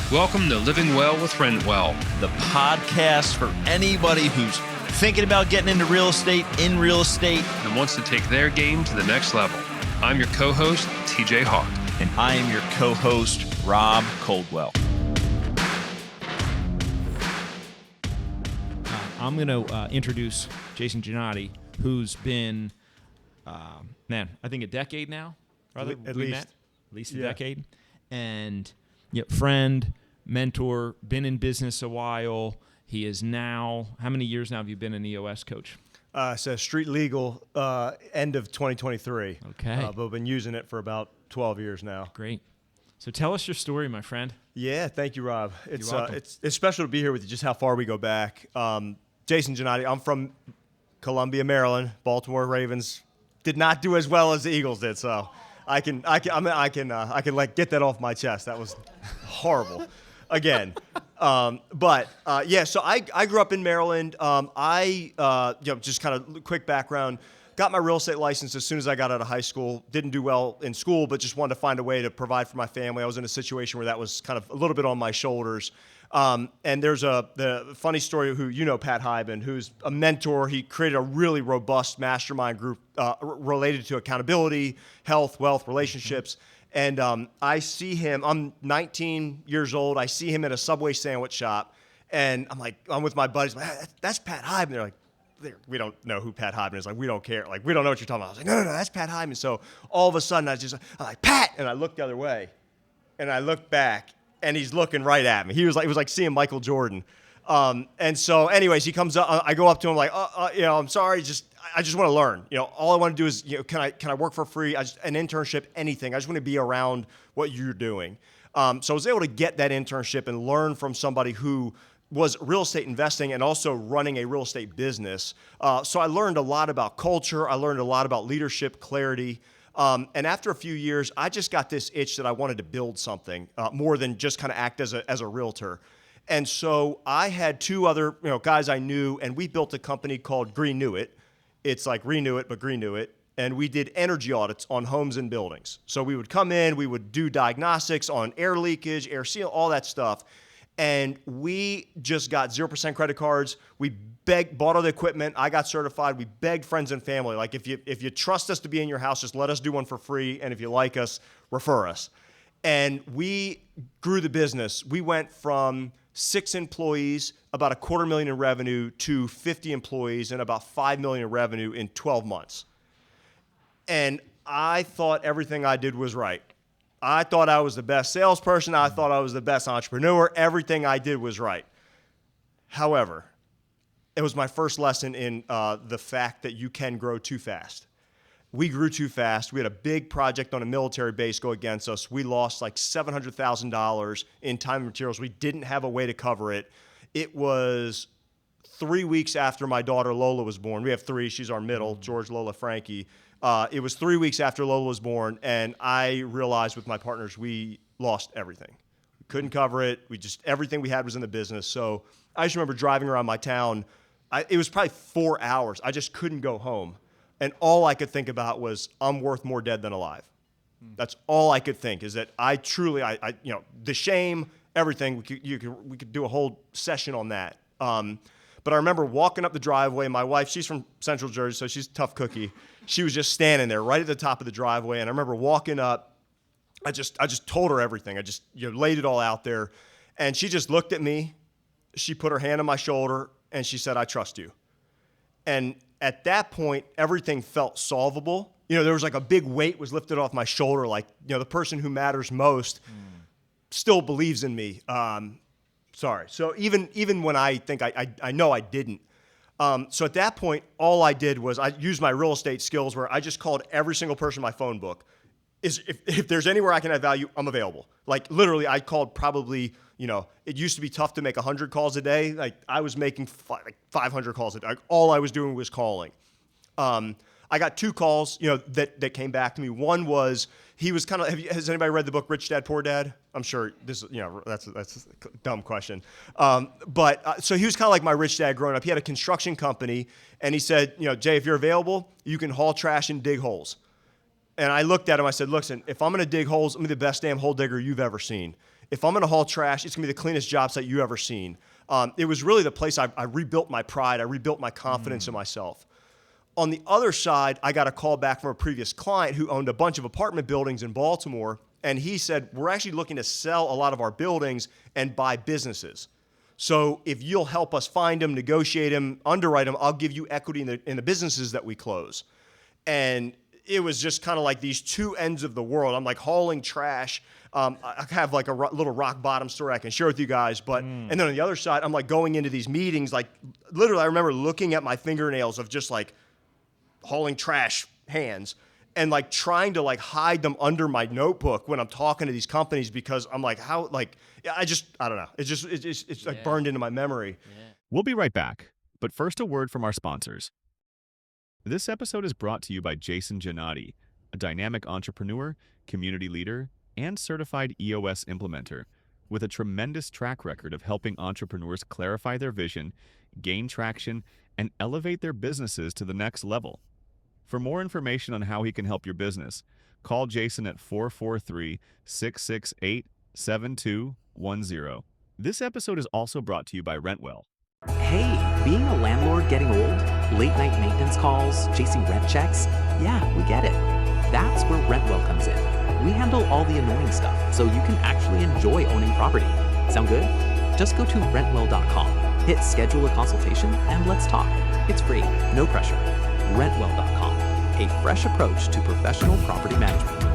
Welcome to Living Well with Rentwell, the podcast for anybody who's thinking about getting into real estate, in real estate, and wants to take their game to the next level. I'm your co-host, TJ Hawk. And I am your co-host, Rob Coldwell. I'm going to introduce Jason Jannati, who's been, I think a decade now. At least a decade. And friend, mentor, been in business a while. He is now, how many years now have you been an EOS coach? So street legal, end of 2023. Okay. But I've been using it for about 12 years now. Great. So tell us your story, my friend. Yeah, thank you, Rob. It's welcome. It's special to be here with you, just how far we go back. Jason Jannati, I'm from Columbia, Maryland. Baltimore Ravens did not do as well as the Eagles did, so I can like get that off my chest. That was horrible. Again. So I grew up in Maryland. Just kind of quick background, got my real estate license as soon as I got out of high school. Didn't do well in school, but just wanted to find a way to provide for my family. I was in a situation where that was kind of a little bit on my shoulders. And there's the funny story of Pat Hyben, who's a mentor. He created a really robust mastermind group related to accountability, health, wealth, relationships. And I see him, I'm 19 years old. I see him at a Subway sandwich shop. And I'm with my buddies. Like, that's Pat Hyben. They're like, we don't know who Pat Hyben is. Like, we don't care. Like, we don't know what you're talking about. I was like, no, that's Pat Hyben. So all of a sudden, I'm like, Pat! And I looked the other way. And I looked back. And he's looking right at me. It was like seeing Michael Jordan. And so anyways, he comes up, I go up to him like, I'm sorry, I just want to learn. All I want to do is, can I work for free? An internship, anything. I just want to be around what you're doing. So I was able to get that internship and learn from somebody who was real estate investing and also running a real estate business. So I learned a lot about culture. I learned a lot about leadership, clarity. And after a few years, I just got this itch that I wanted to build something more than just kind of act as a realtor. And so I had two other guys I knew, and we built a company called Renew It. It's like Renew It, but Renew It. And we did energy audits on homes and buildings. So we would come in, we would do diagnostics on air leakage, air seal, all that stuff. And we just got 0% credit cards. We bought all the equipment. I got certified. We begged friends and family. Like, if you trust us to be in your house, just let us do one for free. And if you like us, refer us. And we grew the business. We went from 6 employees, about $250,000 in revenue, to 50 employees and about $5 million in revenue in 12 months. And I thought everything I did was right. I thought I was the best salesperson. I thought I was the best entrepreneur. Everything I did was right. However, it was my first lesson in the fact that you can grow too fast. We grew too fast. We had a big project on a military base go against us. We lost like $700,000 in time and materials. We didn't have a way to cover it. It was 3 weeks after my daughter Lola was born. We have 3. She's our middle, George, Lola, Frankie. It was 3 weeks after Lola was born, and I realized with my partners we lost everything. We couldn't cover it. Everything we had was in the business. So I just remember driving around my town. It was probably 4 hours. I just couldn't go home. And all I could think about was, I'm worth more dead than alive. That's all I could think, is that I truly, the shame, everything, we could do a whole session on that. But I remember walking up the driveway. My wife, she's from Central Jersey, so she's a tough cookie. She was just standing there right at the top of the driveway. And I remember walking up. I just told her everything. I just laid it all out there. And she just looked at me. She put her hand on my shoulder, and she said, I trust you. And at that point, everything felt solvable. There was like a big weight was lifted off my shoulder. Like, the person who matters most still believes in me. So even when I think I know I didn't. So at that point, all I did was I used my real estate skills where I just called every single person in my phone book. If there's anywhere I can add value, I'm available. Like, literally, I called probably, it used to be tough to make 100 calls a day. Like, I was making 500 calls a day. Like, all I was doing was calling. I got 2 calls, that came back to me. One was, he was kind of, has anybody read the book Rich Dad, Poor Dad? I'm sure this, that's a dumb question. So he was kind of like my rich dad growing up. He had a construction company, and he said, Jay, if you're available, you can haul trash and dig holes. And I looked at him, I said, listen, if I'm going to dig holes, I'm going to be the best damn hole digger you've ever seen. if I'm going to haul trash, it's going to be the cleanest job site you ever seen. It was really the place I rebuilt my pride. I rebuilt my confidence in myself. On the other side, I got a call back from a previous client who owned a bunch of apartment buildings in Baltimore. And he said, we're actually looking to sell a lot of our buildings and buy businesses. So if you'll help us find them, negotiate them, underwrite them, I'll give you equity in the businesses that we close. And it was just kind of like these two ends of the world. I'm like hauling trash. I have like a little rock bottom story I can share with you guys. But and then on the other side, I'm like going into these meetings. Like literally, I remember looking at my fingernails of just like hauling trash hands and like trying to like hide them under my notebook when I'm talking to these companies because I'm like, how like I don't know. It's like burned into my memory. Yeah. We'll be right back. But first, a word from our sponsors. This episode is brought to you by Jason Jannati, a dynamic entrepreneur, community leader, and certified EOS implementer with a tremendous track record of helping entrepreneurs clarify their vision, gain traction, and elevate their businesses to the next level. For more information on how he can help your business, call Jason at 443-668-7210. This episode is also brought to you by Rentwell. Hey, being a landlord getting old? Late night maintenance calls, chasing rent checks? Yeah, we get it. That's where Rentwell comes in. We handle all the annoying stuff so you can actually enjoy owning property. Sound good? Just go to rentwell.com, hit schedule a consultation, and let's talk. It's free, no pressure. Rentwell.com, a fresh approach to professional property management.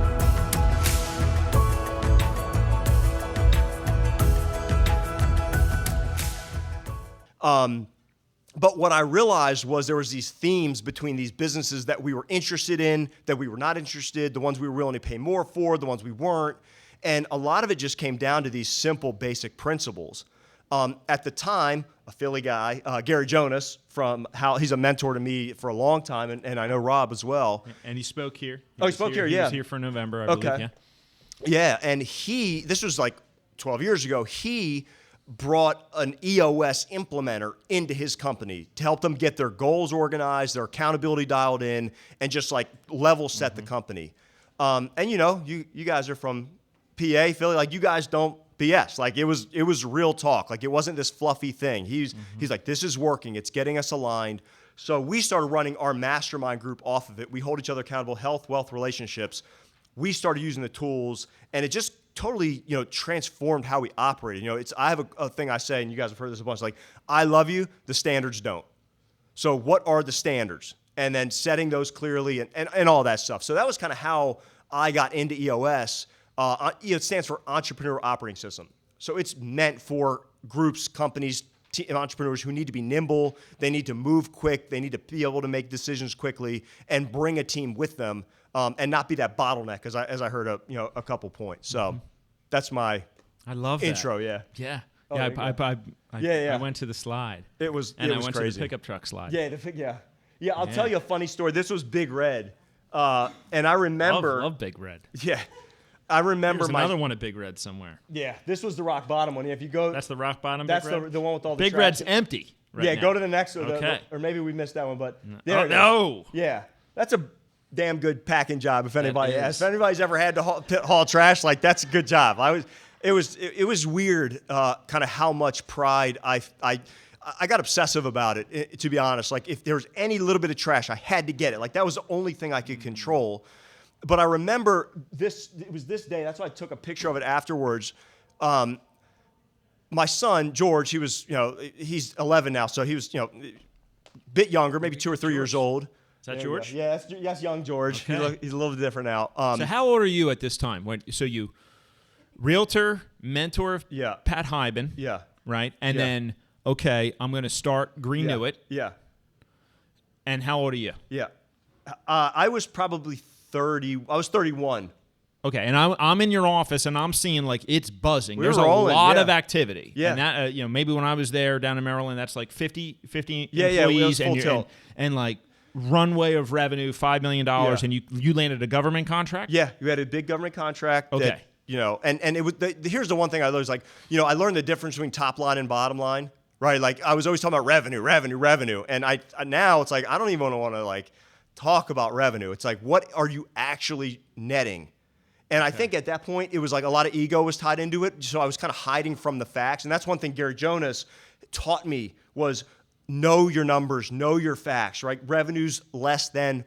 But what I realized was there was these themes between these businesses that we were interested in, that we were not interested, the ones we were willing to pay more for, the ones we weren't. And a lot of it just came down to these simple, basic principles. At the time, a Philly guy, Gary Jonas, he's a mentor to me for a long time, and I know Rob as well. And he spoke here. He spoke here, yeah. He was here for November, I believe, yeah. Yeah, and this was like 12 years ago, he brought an EOS implementer into his company to help them get their goals organized, their accountability dialed in, and just like level set the company. And you know, you guys are from PA, Philly, like you guys don't BS. Like it was real talk. Like it wasn't this fluffy thing. He's like, this is working. It's getting us aligned. So we started running our mastermind group off of it. We hold each other accountable, health, wealth, relationships. We started using the tools, and it just totally, transformed how we operated. I have a thing I say, and you guys have heard this a bunch, like, I love you, the standards don't. So what are the standards? And then setting those clearly and all that stuff. So that was kind of how I got into EOS. It stands for Entrepreneurial Operating System. So it's meant for groups, companies, entrepreneurs who need to be nimble. They need to move quick. They need to be able to make decisions quickly and bring a team with them. And not be that bottleneck, as I heard a couple points. So that's my I love intro. That. Yeah. Oh, I went to the slide. I went crazy. to the pickup truck slide. Yeah. I'll tell you a funny story. This was Big Red, and I remember. Love Big Red. Yeah, I remember. There's another one at Big Red somewhere. Yeah, this was the rock bottom one. If you go, that's the rock bottom. That's Big Red? the one with all the Big trash. Red's empty. Right now. Go to the next one. Okay. Or maybe we missed that one, but there it is. Yeah, that's a damn good packing job. If anybody's ever had to haul trash, like that's a good job. It was weird, kind of how much pride I got obsessive about it. To be honest, like if there was any little bit of trash, I had to get it. Like that was the only thing I could control. But I remember this. It was this day. That's why I took a picture of it afterwards. My son George, he's 11 now, so he was a bit younger, maybe 2 or 3 years old. Is that George? Yeah, that's young George. Okay. He's a little different now. So how old are you at this time? So you realtor, mentor of Pat Hyben. Yeah. Right? And then, okay, I'm going to start Green Knew It. Yeah. And how old are you? Yeah. I was probably 30. I was 31. Okay, and I'm in your office, and I'm seeing, like, it's buzzing. We're There's rolling, a lot of activity. Yeah. And that, maybe when I was there down in Maryland, that's like 50 employees. It was full tilt. And like, runway of revenue, $5 million, and you landed a government contract? Yeah, you had a big government contract. Okay. And it was here's the one thing I learned is like, I learned the difference between top line and bottom line, right? Like I was always talking about revenue. And I now it's like, I don't even want to like talk about revenue. It's like, what are you actually netting? And I think at that point, it was like a lot of ego was tied into it. So I was kind of hiding from the facts. And that's one thing Gary Jonas taught me was know your numbers, know your facts, right? Revenue's less than,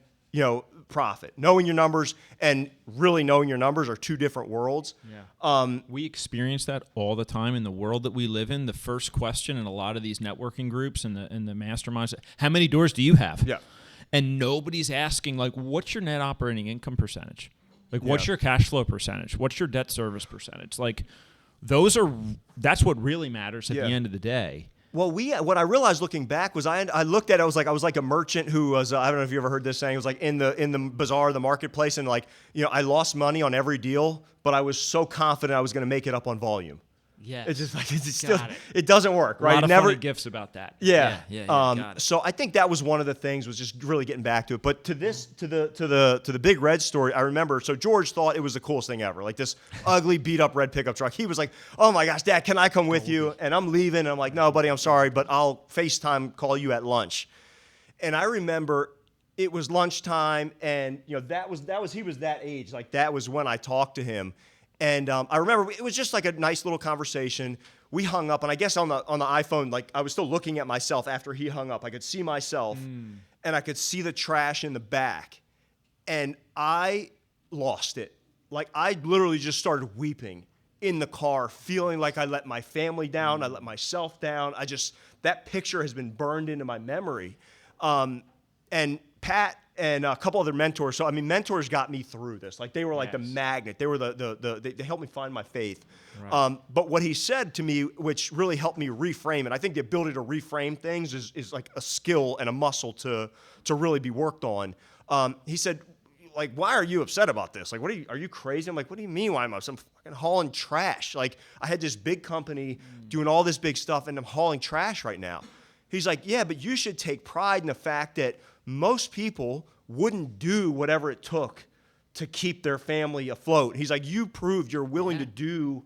profit. Knowing your numbers and really knowing your numbers are two different worlds. Yeah. We experience that all the time in the world that we live in. The first question in a lot of these networking groups and the masterminds, how many doors do you have? Yeah. And nobody's asking, like, what's your net operating income percentage? Like, what's your cash flow percentage? What's your debt service percentage? Like, that's what really matters at the end of the day. Well, what I realized looking back was I looked at it, I was like a merchant who was, I don't know if you ever heard this saying, it was like in the bazaar, the marketplace, and like, I lost money on every deal, but I was so confident I was going to make it up on volume. Yeah, it's just like it doesn't work, right? A lot of funny gifts about that. Yeah. Got it. So I think that was one of the things was just really getting back to it. But to the Big Red story, I remember. So George thought it was the coolest thing ever, like this ugly beat up red pickup truck. He was like, "Oh my gosh, Dad, can I come with you?" And I'm leaving, and I'm like, "No, buddy, I'm sorry, but I'll FaceTime call you at lunch." And I remember it was lunchtime, and that was he was that age, like that was when I talked to him. And I remember it was just like a nice little conversation. We hung up, and I guess on the iPhone, like I was still looking at myself after he hung up. I could see myself, and I could see the trash in the back, and I lost it. Like I literally just started weeping in the car, feeling like I let my family down, I let myself down. That picture has been burned into my memory. And Pat and a couple other mentors. So, mentors got me through this. Like, they were like the magnet. They were they helped me find my faith. Right. But what he said to me, which really helped me reframe, and I think the ability to reframe things is like a skill and a muscle to really be worked on. He said, like, why are you upset about this? Like, are you crazy? I'm like, what do you mean why I'm upset? I'm fucking hauling trash. Like, I had this big company doing all this big stuff, and I'm hauling trash right now. He's like, yeah, but you should take pride in the fact that most people wouldn't do whatever it took to keep their family afloat. He's like, you proved you're willing to do.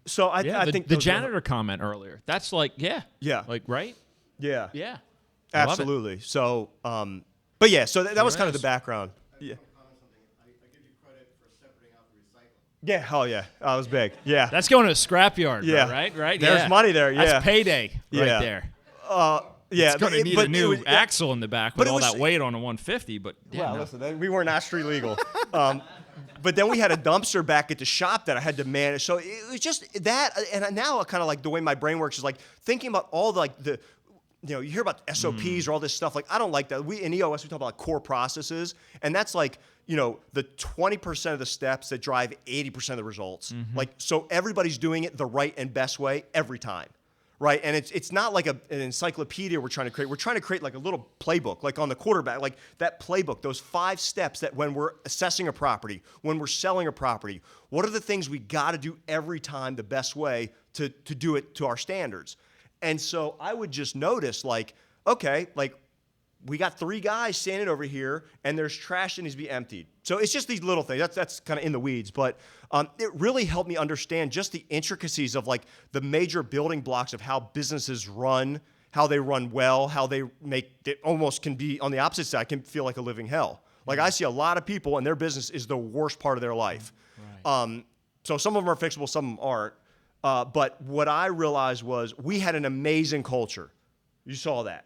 So I think the janitor comment earlier. That's like, like, right? Yeah, absolutely. So, but yeah, so that was kind of the background. Yeah. Yeah. Oh yeah. That was big. Yeah. That's going to a scrapyard. Yeah. Bro, right. There's money there. Yeah. That's payday right there. Yeah, it's going to need a new axle in the back with all that weight on a 150. But listen, we weren't street legal. But then we had a dumpster back at the shop that I had to manage. So it was just that, and now kind of like the way my brain works is like thinking about all the you hear about SOPs or all this stuff. Like I don't like that. In EOS we talk about like core processes, and that's like the 20% of the steps that drive 80% of the results. Like so everybody's doing it the right and best way every time. Right, and it's not like an encyclopedia we're trying to create. We're trying to create like a little playbook, like on the quarterback, like that playbook, those 5 steps that when we're assessing a property, when we're selling a property, what are the things we got to do every time the best way to do it to our standards? And so I would just notice like, okay, like we got 3 guys standing over here and there's trash that needs to be emptied. So it's just these little things. That's kind of in the weeds, but it really helped me understand just the intricacies of like the major building blocks of how businesses run, how they run well, how they make it almost can be on the opposite side, can feel like a living hell. Like I see a lot of people and their business is the worst part of their life. Right. So some of them are fixable, some of them aren't. But what I realized was we had an amazing culture. You saw that.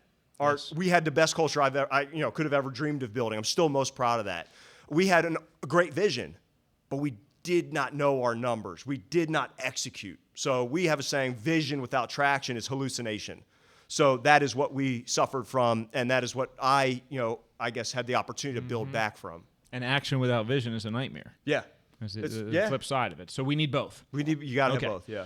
We had the best culture I could have ever dreamed of building. I'm still most proud of that. We had a great vision, but we did not know our numbers. We did not execute. So we have a saying, vision without traction is hallucination. So that is what we suffered from, and that is what I guess had the opportunity to build back from. And action without vision is a nightmare. Yeah. It's the flip side of it. So we need both. You got to have both, yeah.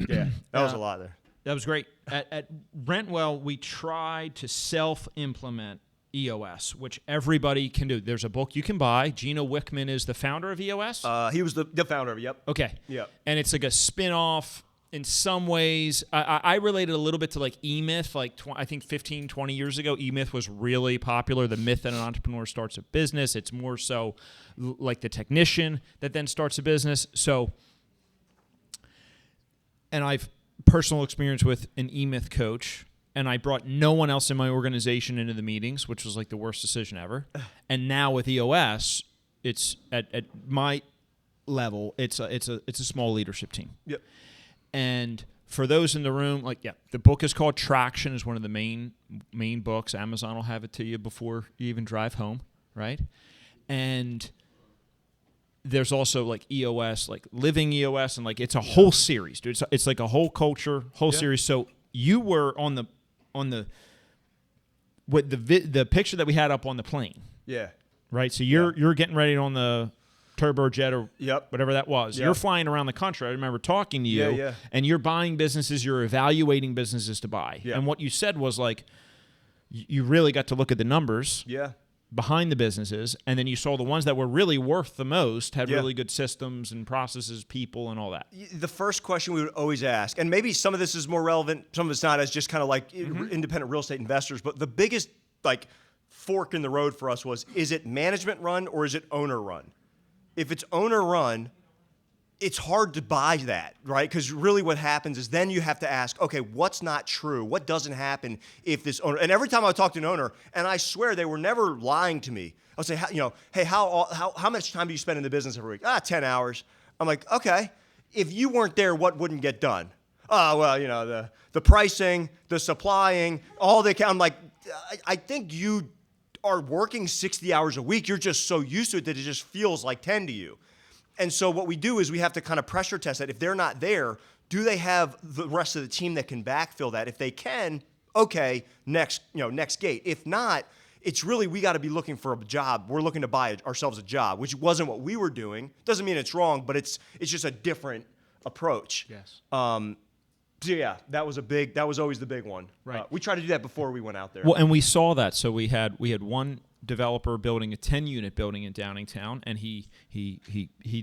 Yeah, that was a lot there. That was great. At Rentwell, we tried to self-implement EOS, which everybody can do. There's a book you can buy. Gino Wickman is the founder of EOS? He was the founder of it, yep. Okay. Yep. And it's like a spin-off in some ways. I related a little bit to like E-Myth, like I think 15, 20 years ago. E-Myth was really popular, the myth that an entrepreneur starts a business. It's more so like the technician that then starts a business. So, and I've personal experience with an E-Myth coach, and I brought no one else in my organization into the meetings, which was like the worst decision ever. And now with EOS, it's at my level, it's a small leadership team. Yep. And for those in the room, the book is called Traction. Is one of the main books. Amazon will have it to you before you even drive home, right? And there's also like EOS, like Living EOS, and like it's a whole series, dude. It's like a whole culture, series. So you were on the picture that we had up on the plane. Yeah. Right. So you're getting ready on the turbojet or whatever that was. Yep. You're flying around the country. I remember talking to you, and you're buying businesses. You're evaluating businesses to buy. Yeah. And what you said was like, you really got to look at the numbers. Yeah. Behind the businesses, and then you saw the ones that were really worth the most had really good systems and processes, people, and all that. The first question we would always ask, and maybe some of this is more relevant, some of it's not, as just kind of like independent real estate investors, but the biggest like fork in the road for us was, is it management run or is it owner run? If it's owner run, it's hard to buy that, right? Because really what happens is then you have to ask, okay, what's not true? What doesn't happen if this owner, and every time I talk to an owner, and I swear they were never lying to me. I'll say, hey, how much time do you spend in the business every week? 10 hours. I'm like, okay, if you weren't there, what wouldn't get done? Oh, well, the pricing, the supplying, I'm like, I think you are working 60 hours a week. You're just so used to it that it just feels like 10 to you. And so what we do is we have to kind of pressure test that. If they're not there, do they have the rest of the team that can backfill that? If they can, okay, next gate. If not, it's really, we got to be looking for a job. We're looking to buy ourselves a job, which wasn't what we were doing. Doesn't mean it's wrong, but it's just a different approach. Yes. So yeah, that was always the big one. Right. We tried to do that before we went out there. Well, and we saw that. So we had one developer building a 10-unit building in Downingtown, and he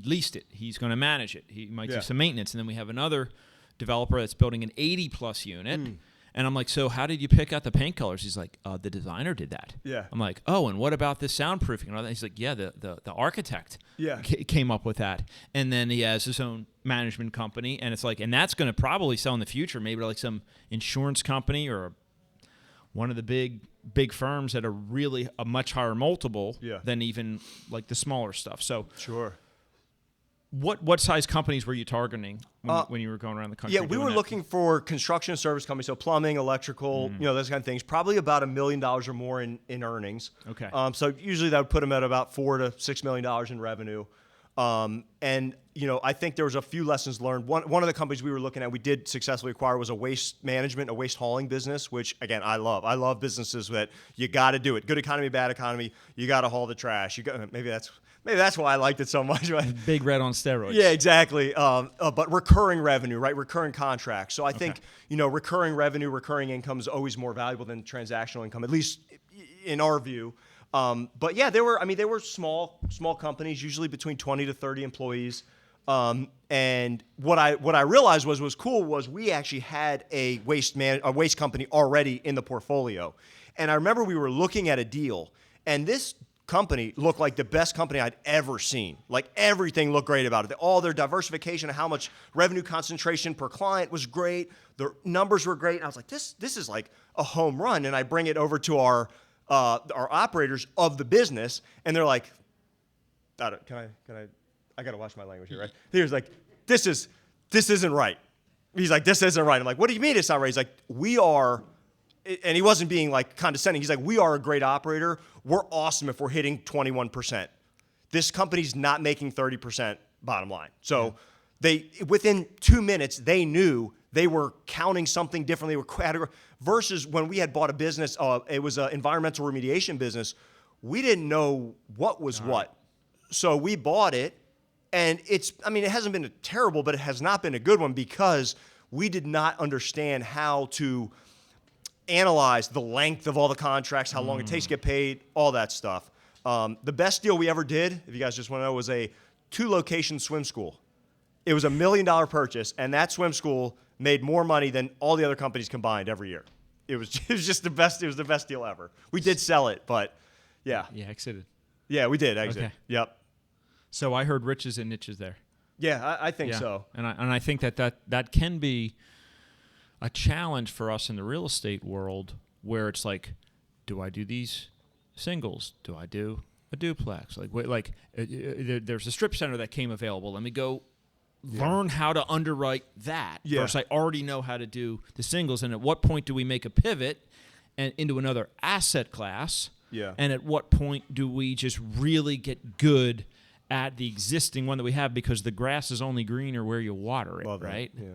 leased it. He's going to manage it. He might do some maintenance. And then we have another developer that's building an 80-plus unit. And I'm like, so how did you pick out the paint colors? He's like, the designer did that. Yeah. I'm like, oh, and what about the soundproofing and all that? He's like, yeah, the architect came up with that. And then he has his own management company, and it's like, and that's going to probably sell in the future, maybe like some insurance company or one of the big firms at a much higher multiple than even like the smaller stuff. So sure. What size companies were you targeting when you were going around the country? Yeah, we were looking for construction service companies, so plumbing, electrical, those kind of things. Probably about $1 million or more in earnings. Okay. So usually that would put them at about $4 to $6 million in revenue. And I think there was a few lessons learned. One of the companies we were looking at, we did successfully acquire, was a waste management, a waste hauling business, which again I love. I love businesses that you got to do it. Good economy, bad economy. You got to haul the trash. Maybe that's why I liked it so much. Big red on steroids. Yeah, exactly. But recurring revenue, right? Recurring contracts. So I think recurring revenue, recurring income is always more valuable than transactional income, at least in our view. But yeah, they were small companies, usually between 20 to 30 employees. And what I realized was cool was we actually had a waste company already in the portfolio. And I remember we were looking at a deal, and this company looked like the best company I'd ever seen. Like everything looked great about it. All their diversification, how much revenue concentration per client was great. Their numbers were great. And I was like, this is like a home run. And I bring it over to our operators of the business, and they're like, I gotta watch my language here, right? He was like, this isn't right. He's like, this isn't right. I'm like, what do you mean it's not right? He's like, we are, and he wasn't being like condescending. He's like, we are a great operator. We're awesome if we're hitting 21%. This company's not making 30% bottom line. So within 2 minutes, they knew they were counting something different. They were versus when we had bought a business, it was an environmental remediation business. We didn't know what was what. So we bought it, and it hasn't been terrible, but it has not been a good one because we did not understand how to analyze the length of all the contracts, how long it takes to get paid, all that stuff. The best deal we ever did, if you guys just want to know, was a 2-location swim school. It was $1 million purchase, and that swim school made more money than all the other companies combined every year. It was just the best. It was the best deal ever. We did sell it, but yeah. Yeah, exited. Yeah, we did exit. Okay. Yep. So I heard riches and niches there. Yeah, I think so. And I think that can be a challenge for us in the real estate world, where it's like, do I do these singles? Do I do a duplex. There's a strip center that came available. Let me go learn how to underwrite that. Yeah. Versus I already know how to do the singles. And at what point do we make a pivot and into another asset class? Yeah. And at what point do we just really get good at the existing one that we have, because the grass is only greener where you water it, Love that. right? Yeah.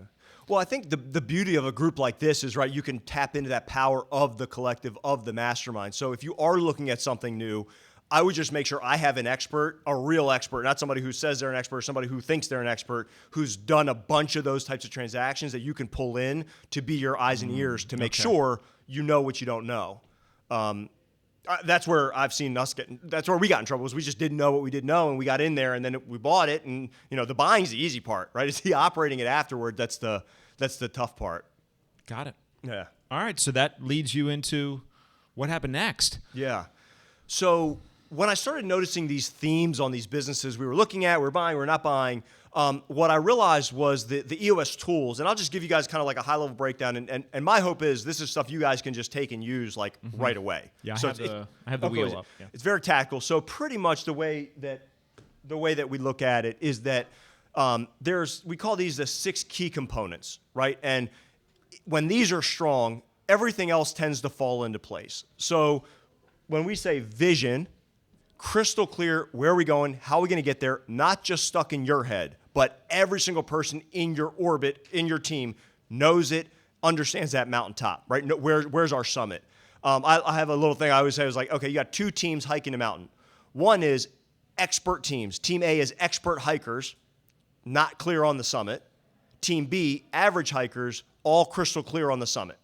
Well, I think the beauty of a group like this is, right, you can tap into that power of the collective, of the mastermind. So if you are looking at something new, I would just make sure I have an expert, a real expert, not somebody who says they're an expert, somebody who thinks they're an expert, who's done a bunch of those types of transactions that you can pull in to be your eyes and ears to make sure you know what you don't know. That's where I've seen us that's where we got in trouble, was we just didn't know what we didn't know, and we got in there, and then we bought it, and the buying's the easy part, right? It's the operating it afterward that's the tough part. Got it. Yeah. All right, so that leads you into what happened next. Yeah. So when I started noticing these themes on these businesses we were looking at, we're buying, we're not buying, what I realized was the EOS tools, and I'll just give you guys kind of like a high-level breakdown, and my hope is this is stuff you guys can just take and use right away. Yeah, so I have the wheel up. Yeah. It's very tactical. So pretty much the way that we look at it is that we call these the 6 key components, right? And when these are strong, everything else tends to fall into place. So when we say vision, crystal clear, where are we going, how are we going to get there, not just stuck in your head, but every single person in your orbit, in your team, knows it, understands that mountaintop, right? Where's our summit? I have a little thing I always say is like, okay, you got 2 teams hiking a mountain. One is expert teams. Team A is expert hikers, not clear on the summit. Team B, average hikers, all crystal clear on the summit.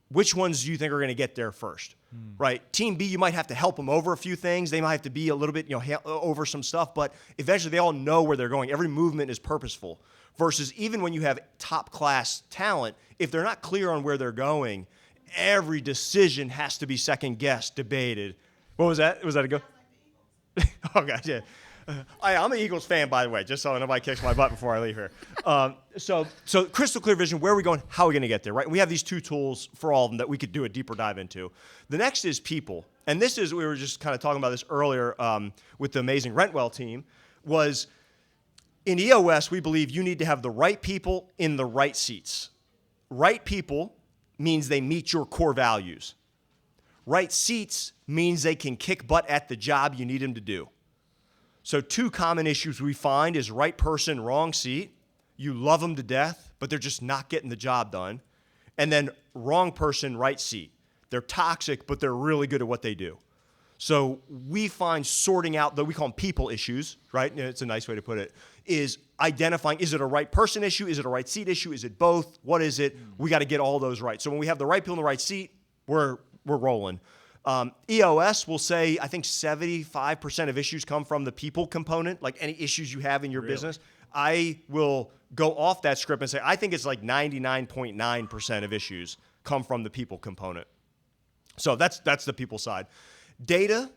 Which ones do you think are going to get there first, right? Team B, you might have to help them over a few things. They might have to be a little bit, over some stuff, but eventually they all know where they're going. Every movement is purposeful. Versus even when you have top-class talent, if they're not clear on where they're going, every decision has to be second-guessed, debated. What was that? Was that a go? Oh, God, yeah. I'm an Eagles fan, by the way, just so nobody kicks my butt before I leave here. So crystal clear vision, where are we going, how are we going to get there, right? And we have these 2 tools for all of them that we could do a deeper dive into. The next is people. And this is, we were just kind of talking about this earlier with the amazing Rentwell team, was in EOS, we believe you need to have the right people in the right seats. Right people means they meet your core values. Right seats means they can kick butt at the job you need them to do. So 2 common issues we find is right person, wrong seat. You love them to death, but they're just not getting the job done. And then wrong person, right seat. They're toxic, but they're really good at what they do. So we find sorting out, we call them people issues, right? It's a nice way to put it, is identifying, is it a right person issue? Is it a right seat issue? Is it both? What is it? We got to get all those right. So when we have the right people in the right seat, we're rolling. EOS will say, I think 75% of issues come from the people component, like any issues you have in your business. I will go off that script and say, I think it's like 99.9% of issues come from the people component. So that's the people side. Data,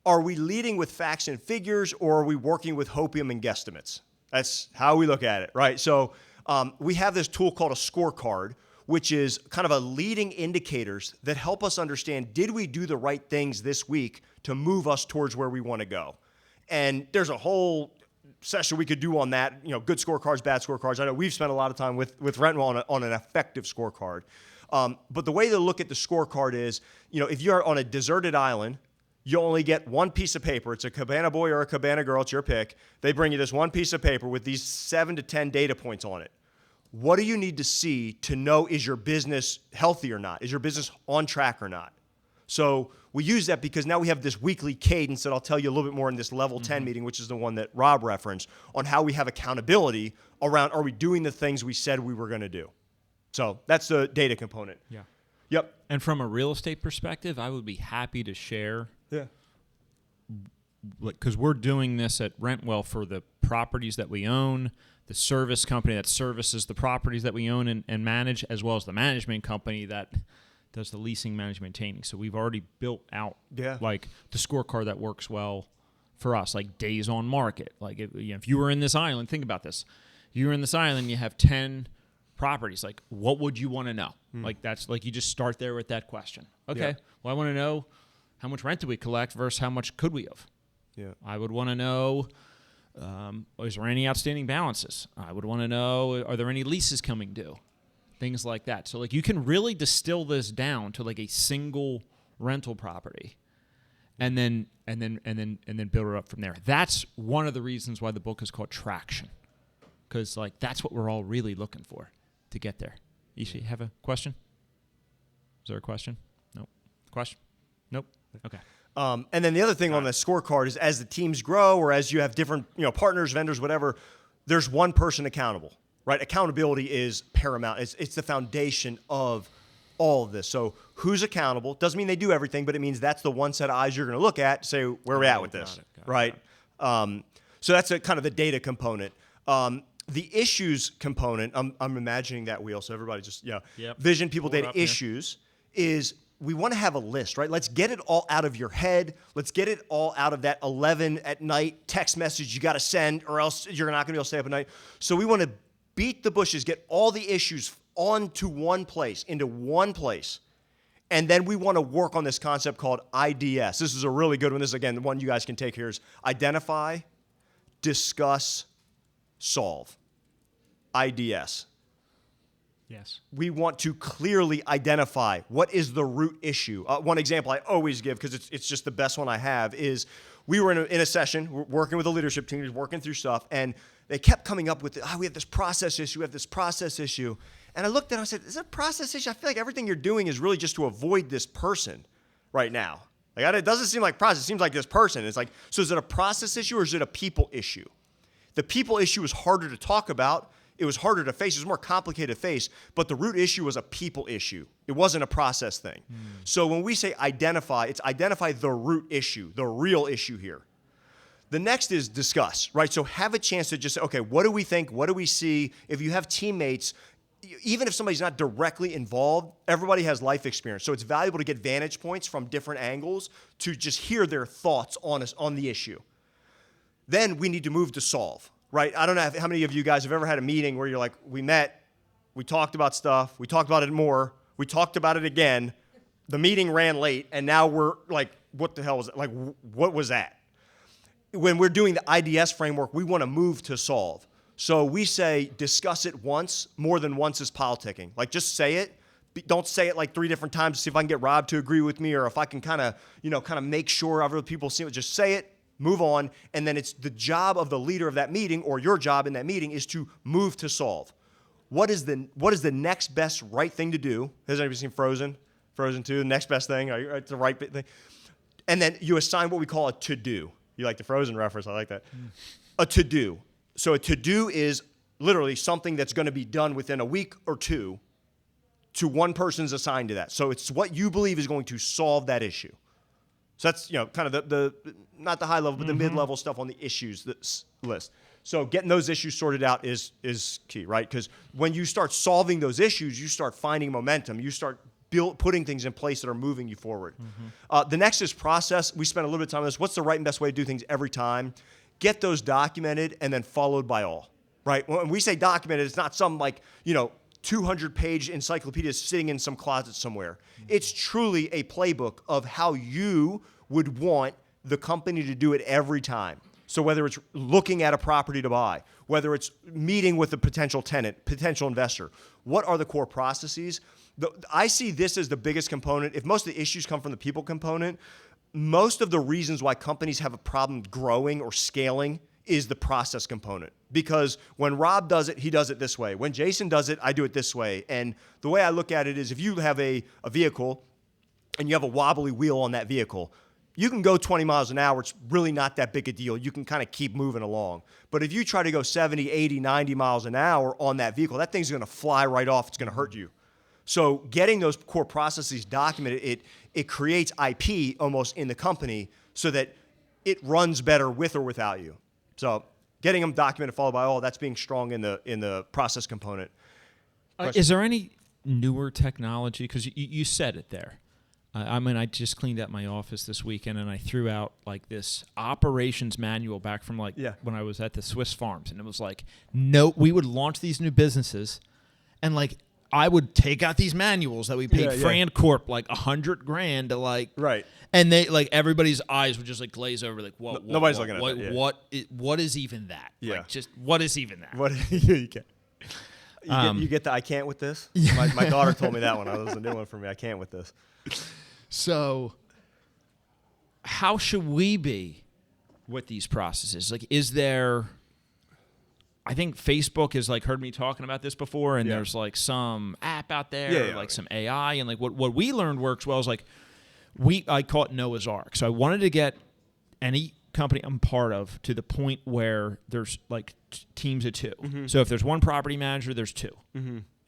are we leading with facts and figures, or are we working with hopium and guesstimates? That's how we look at it, right? So we have this tool called a scorecard, which is kind of a leading indicators that help us understand, did we do the right things this week to move us towards where we want to go? And there's a whole session we could do on that, good scorecards, bad scorecards. I know we've spent a lot of time with Rentwell on an effective scorecard. But the way to look at the scorecard is, if you're on a deserted island, you only get one piece of paper. It's a Cabana boy or a Cabana girl, it's your pick. They bring you this one piece of paper with these 7 to 10 data points on it. What do you need to see to know, is your business healthy or not? Is your business on track or not? So we use that because now we have this weekly cadence that I'll tell you a little bit more in this level 10 meeting, which is the one that Rob referenced, on how we have accountability around, are we doing the things we said we were going to do? So that's the data component. Yeah. Yep. And from a real estate perspective, I would be happy to share. Yeah. Because we're doing this at Rentwell for the properties that we own, the service company that services the properties that we own and manage, as well as the management company that does the leasing, management, maintaining. So we've already built out like the scorecard that works well for us, like days on market. Like if you were in this island, think about this. You were in this island, you have 10 properties. Like, what would you want to know? Like, that's like, you just start there with that question. Okay. Yeah. Well, I want to know how much rent do we collect versus how much could we have? Yeah. I would want to know, is there any outstanding balances? I would want to know, are there any leases coming due? Things like that. So like you can really distill this down to like a single rental property, and then build it up from there. That's one of the reasons why the book is called Traction, because like that's what we're all really looking for to get there. Ishi, have a question? Is there a question? Nope. Question? Nope. Okay. And then the other thing on the scorecard is as the teams grow or as you have different partners, vendors, whatever, there's one person accountable, right? Accountability is paramount. It's the foundation of all of this. So who's accountable? Doesn't mean they do everything, but it means that's the one set of eyes you're going to look at to say, where are we at with this, right? So that's kind of the data component. The issues component, I'm imagining that wheel, so everybody just, vision, people, data, issues is we want to have a list, right? Let's get it all out of your head. Let's get it all out of that 11 at night text message you got to send, or else you're not going to be able to stay up at night. So we want to beat the bushes, get all the issues onto one place, into one place. And then we want to work on this concept called IDS. This is a really good one. This is, again, the one you guys can take here is identify, discuss, solve. IDS. Yes. We want to clearly identify what is the root issue. One example I always give, because it's just the best one I have, is we were in a session working with a leadership team, working through stuff, and they kept coming up with, we have this process issue, we have this process issue. And I looked at it and I said, is it a process issue? I feel like everything you're doing is really just to avoid this person right now. Like, it doesn't seem like process. It seems like this person. It's like, so is it a process issue or is it a people issue? The people issue is harder to talk about. It was harder to face. It was more complicated to face. But the root issue was a people issue. It wasn't a process thing. So when we say identify, it's identify the root issue, the real issue here. The next is discuss, right? So have a chance to just say, okay, what do we think? What do we see? If you have teammates, even if somebody's not directly involved, everybody has life experience. So it's valuable to get vantage points from different angles to just hear their thoughts on the issue. Then we need to move to solve, right? I don't know how many of you guys have ever had a meeting where you're like, we met, we talked about stuff, we talked about it more, we talked about it again, the meeting ran late, and now we're like, what the hell was it? Like, what was that? When we're doing the IDS framework, we want to move to solve. So we say discuss it once. More than once is politicking. Like, just say it. Don't say it like 3 different times to see if I can get Rob to agree with me, or if I can kind of make sure other people see it. Just say it, move on, and then it's the job of the leader of that meeting, or your job in that meeting, is to move to solve. What is the next best right thing to do? Has anybody seen Frozen? Frozen 2, the next best thing. It's the right thing. And then you assign what we call a to-do. You like the Frozen reference? I like that. A to-do. So a to-do is literally something that's going to be done within a week or 2 to one person's assigned to that. So it's what you believe is going to solve that issue. So that's, kind of the not the high level, but the mid-level stuff on the issues list. So getting those issues sorted out is key, right? Because when you start solving those issues, you start finding momentum. You start putting things in place that are moving you forward. The next is process. We spent a little bit of time on this. What's the right and best way to do things every time? Get those documented and then followed by all, right? When we say documented, it's not some 200-page encyclopedia sitting in some closet somewhere. It's truly a playbook of how you would want the company to do it every time. So whether it's looking at a property to buy, whether it's meeting with a potential tenant, potential investor, what are the core processes? I see this as the biggest component. If most of the issues come from the people component, most of the reasons why companies have a problem growing or scaling is the process component. Because when Rob does it, he does it this way. When Jason does it, I do it this way. And the way I look at it is, if you have a vehicle and you have a wobbly wheel on that vehicle, you can go 20 miles an hour. It's really not that big a deal. You can kind of keep moving along. But if you try to go 70, 80, 90 miles an hour on that vehicle, that thing's going to fly right off. It's going to hurt you. So getting those core processes documented, it creates IP almost in the company so that it runs better with or without you. So getting them documented, followed by all, that's being strong in the process component. Is there any newer technology? Because you said it there. I just cleaned out my office this weekend, and I threw out this operations manual back from when I was at the Swiss Farms, and it was no, we would launch these new businesses, and I would take out these manuals that we paid Yeah, yeah. Fran Corp like $100,000 to like, Right. and they like everybody's eyes would just like glaze over, like what? Nobody's what, looking at what, that, yeah. what is even that? Yeah. Like, just what is even that? What you get? You get the I can't with this. My daughter told me that one. That was a new one for me. I can't with this. So, how should we be with these processes? Like, is there? I think Facebook has like heard me talking about this before, and Yeah. there's like some app out there, Yeah, yeah, like okay. some AI, and like what we learned works well is like I call it Noah's Ark. So I wanted to get any company I'm part of to the point where there's like teams of 2. Mm-hmm. So if there's one property manager, there's 2.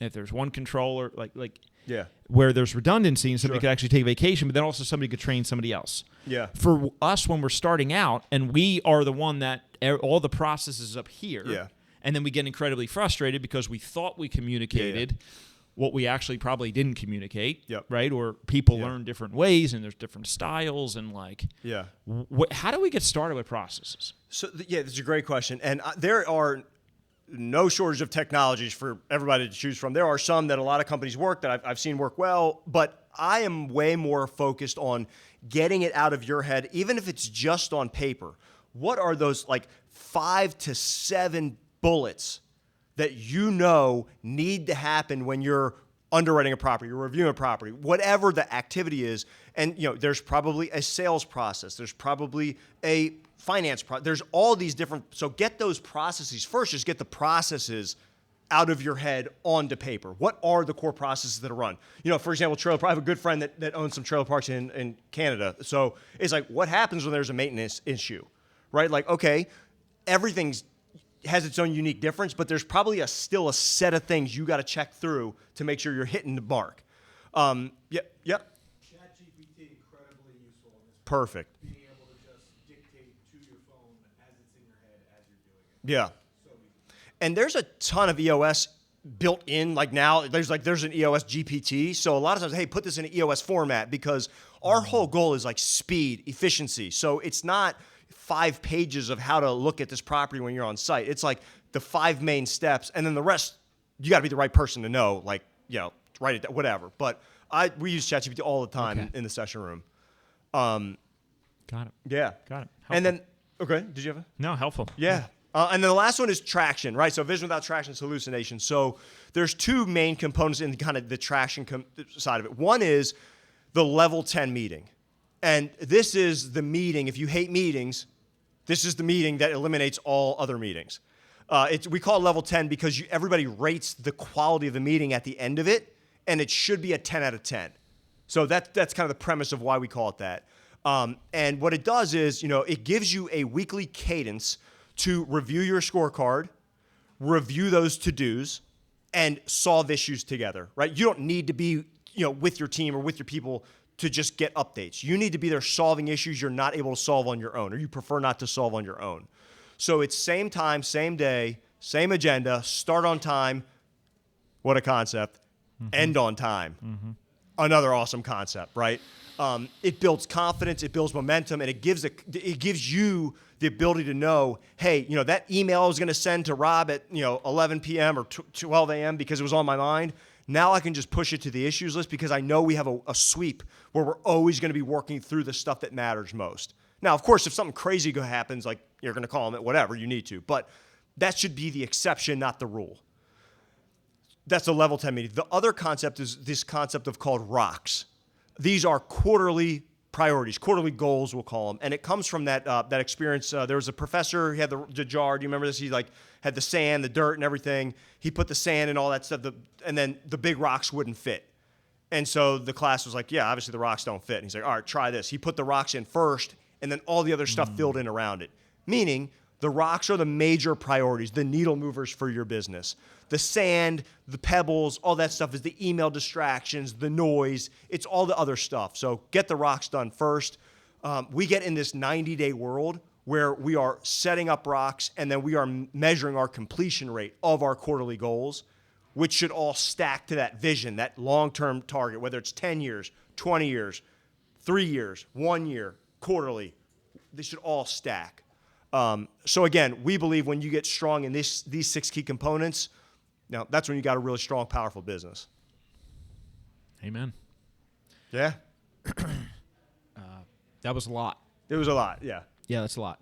If there's one controller, like Yeah. where there's redundancy and somebody Sure. could actually take vacation, but then also somebody could train somebody else. Yeah. For us, when we're starting out, and we are the one that all the processes up here, Yeah. and then we get incredibly frustrated because we thought we communicated what we actually probably didn't communicate, Yep. right? Or people Yeah. learn different ways, and there's different styles, and like, Yeah. how do we get started with processes? So this is a great question, and there are no shortage of technologies for everybody to choose from. There are some that a lot of companies work that I've seen work well, but I am way more focused on getting it out of your head, even if it's just on paper. What are those like 5 to 7 bullets that you know need to happen when you're underwriting a property, you're reviewing a property, whatever the activity is? And there's probably a sales process, there's probably a finance process, there's all these different. So get those processes first. Just get the processes out of your head onto paper. What are the core processes that are run? For example, I have a good friend that owns some trailer parks in Canada. So it's like, what happens when there's a maintenance issue, right? Like, okay, everything's has its own unique difference, but there's probably still a set of things you got to check through to make sure you're hitting the mark. Yep. ChatGPT incredibly useful in this. Perfect. Being able to just dictate to your phone as it's in your head as you're doing it. Yeah. So easy. And there's a ton of EOS built in. Like now, there's an EOS GPT. So a lot of times, hey, put this in an EOS format, because our whole goal is like speed, efficiency. So it's not 5 pages of how to look at this property when you're on site. It's like the 5 main steps, and then the rest, you got to be the right person to know, like, write it down, whatever. But we use ChatGPT all the time in the session room. Got it. Yeah. Got it. And then, okay, did you have a? No, helpful. Yeah. And then the last one is traction, right? So vision without traction is hallucination. So there's 2 main components in kind of the traction side of it. One is the level 10 meeting. And this is the meeting. If you hate meetings, this is the meeting that eliminates all other meetings. We call it level 10 because everybody rates the quality of the meeting at the end of it, and it should be a 10 out of 10. So that's kind of the premise of why we call it that. And what it does is, it gives you a weekly cadence to review your scorecard, review those to-dos, and solve issues together, right? You don't need to be, with your team or with your people to just get updates. You need to be there solving issues you're not able to solve on your own, or you prefer not to solve on your own. So it's same time, same day, same agenda, start on time. What a concept. End on time. Another awesome concept, right? It builds confidence, it builds momentum, and it gives you the ability to know, hey, that email I was going to send to Rob at 11 p.m. or 12 a.m. because it was on my mind. Now I can just push it to the issues list because I know we have a sweep where we're always going to be working through the stuff that matters most. Now, of course, if something crazy happens, like you're going to call them at whatever, you need to. But that should be the exception, not the rule. That's a level 10 meeting. The other concept is this concept of called rocks. These are quarterly priorities, quarterly goals, we'll call them. And it comes from that experience. There was a professor, he had the jar. Do you remember this? He had the sand, the dirt, and everything. He put the sand and all that stuff, and then the big rocks wouldn't fit. And so the class was like, yeah, obviously the rocks don't fit. And he's like, all right, try this. He put the rocks in first, and then all the other stuff filled in around it. Meaning, the rocks are the major priorities, the needle movers for your business. The sand, the pebbles, all that stuff is the email distractions, the noise. It's all the other stuff. So get the rocks done first. We get in this 90-day world where we are setting up rocks, and then we are measuring our completion rate of our quarterly goals, which should all stack to that vision, that long-term target, whether it's 10 years, 20 years, 3 years, 1 year, quarterly. They should all stack. So again, we believe when you get strong in these 6 key components, now that's when you got a really strong, powerful business. Amen. Yeah, That was a lot. it was a lot. Yeah. Yeah, that's a lot.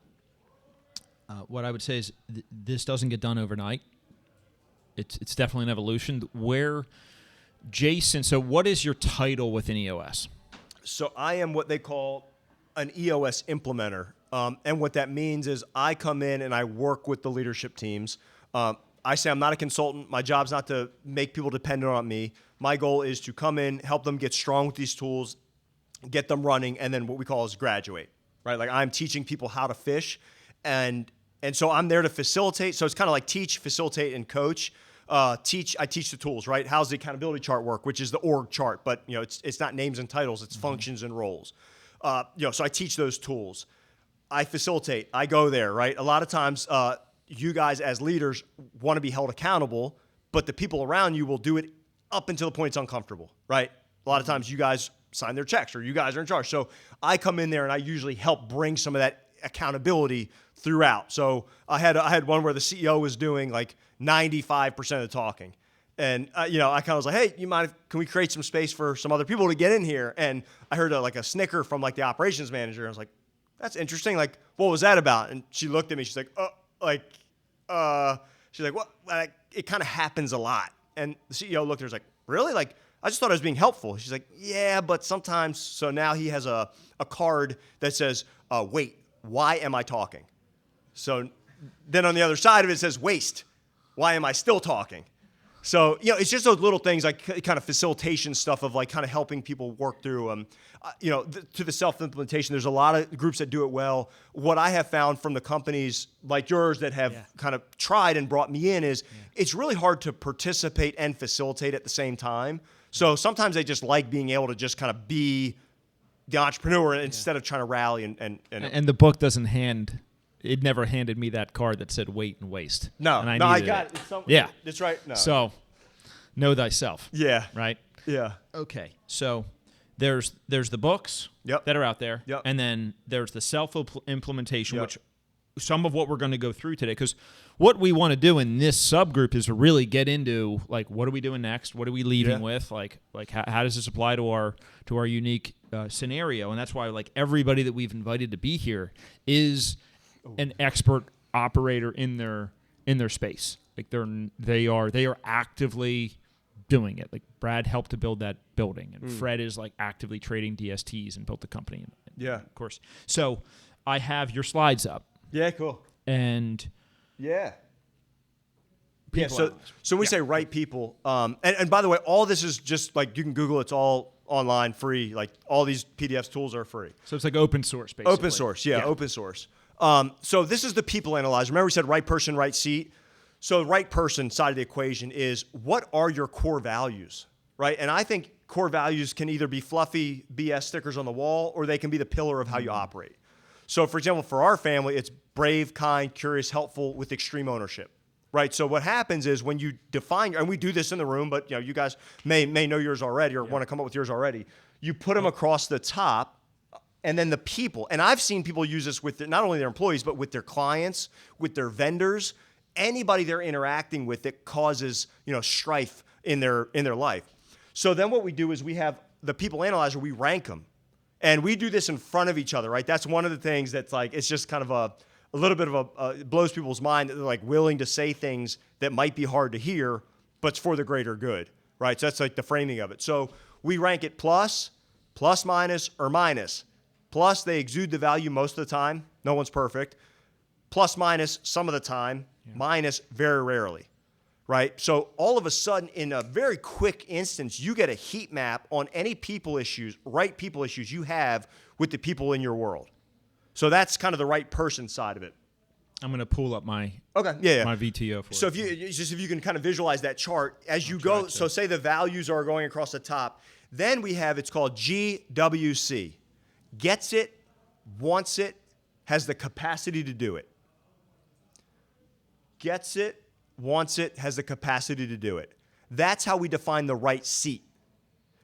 What I would say is this doesn't get done overnight. It's definitely an evolution. Jason, so what is your title within EOS? So I am what they call an EOS implementer. And what that means is I come in and I work with the leadership teams. I say I'm not a consultant. My job's not to make people dependent on me. My goal is to come in, help them get strong with these tools, get them running, and then what we call is graduate, right? Like I'm teaching people how to fish, and so I'm there to facilitate. So it's kind of like teach, facilitate, and coach. I teach the tools, right? How's the accountability chart work, which is the org chart, but it's not names and titles, it's functions and roles. So I teach those tools. I facilitate. I go there, right? A lot of times, you guys as leaders want to be held accountable, but the people around you will do it up until the point it's uncomfortable, right? A lot of times you guys sign their checks or you guys are in charge. So I come in there and I usually help bring some of that accountability throughout. So I had one where the CEO was doing like 95% of the talking. And, I kind of was like, hey, can we create some space for some other people to get in here? And I heard a snicker from like the operations manager. I was like, that's interesting. Like, what was that about? And she looked at me. She's like, she's like, what? Like, it kind of happens a lot. And the CEO looked at her, was like, really? Like, I just thought I was being helpful. She's like, yeah, but sometimes. So now he has a card that says, wait, why am I talking? So then on the other side of it says, waste. Why am I still talking? So, it's just those little things like kind of facilitation stuff of like kind of helping people work through, to the self-implementation. There's a lot of groups that do it well. What I have found from the companies like yours that have kind of tried and brought me in is it's really hard to participate and facilitate at the same time. So sometimes they just like being able to just kind of be the entrepreneur instead of trying to rally and the book doesn't it never handed me that card that said wait and waste. No, and I got it. Yeah. That's right. No. So, know thyself. Yeah. Right? Yeah. Okay. So, there's the books that are out there. Yep. And then there's the self-implementation, Yep. which some of what we're going to go through today. Because what we want to do in this subgroup is to really get into, like, what are we doing next? What are we leading with? Like how does this apply to our unique scenario? And that's why, like, everybody that we've invited to be here is an expert operator in their space. Like they are actively doing it. Like Brad helped to build that building, and Fred is like actively trading DSTs and built the company. Of course. So I have your slides up. Yeah, cool. And so we say right people. And by the way, all this is just like you can Google. It's all online, free. Like all these PDFs tools are free. So it's like open source, basically. Open source, open source. So this is the people analyzer. Remember we said right person, right seat. So the right person side of the equation is what are your core values, right? And I think core values can either be fluffy BS stickers on the wall or they can be the pillar of how you operate. So for example, for our family, it's brave, kind, curious, helpful with extreme ownership, right? So what happens is when you define, and we do this in the room, but you guys may know yours already or want to come up with yours already. You put them across the top. And then the people, and I've seen people use this with not only their employees, but with their clients, with their vendors, anybody they're interacting with that causes, strife in their life. So then what we do is we have the people analyzer, we rank them. And we do this in front of each other, right? That's one of the things that's like, it's just kind of a little bit of it blows people's mind that they're like willing to say things that might be hard to hear, but it's for the greater good, right? So that's like the framing of it. So we rank it plus, minus, or minus. Plus, they exude the value most of the time. No one's perfect. Plus, minus some of the time. Minus very rarely, right? So all of a sudden, in a very quick instance, you get a heat map on any people issues you have with the people in your world. So that's kind of the right person side of it. I'm going to pull up my my VTO for so it. if you can kind of visualize that chart as you go. So say the values are going across the top. Then we have, it's called GWC. Gets it, wants it, has the capacity to do it. Gets it, wants it, has the capacity to do it. That's how we define the right seat.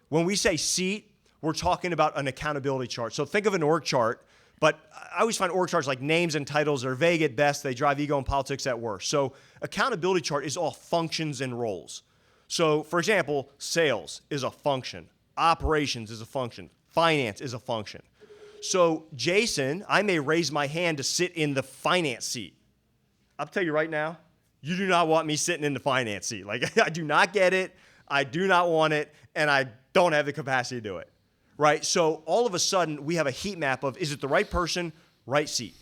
When we say seat, we're talking about an accountability chart. So think of an org chart, but I always find org charts like names and titles are vague at best. They drive ego and politics at worst. So accountability chart is all functions and roles. So for example, sales is a function. Operations is a function. Finance is a function. So Jason, I may raise my hand to sit in the finance seat. I'll tell you right now, you do not want me sitting in the finance seat. Like, I do not get it. I do not want it. And I don't have the capacity to do it. Right? So all of a sudden, we have a heat map of, is it the right person, right seat?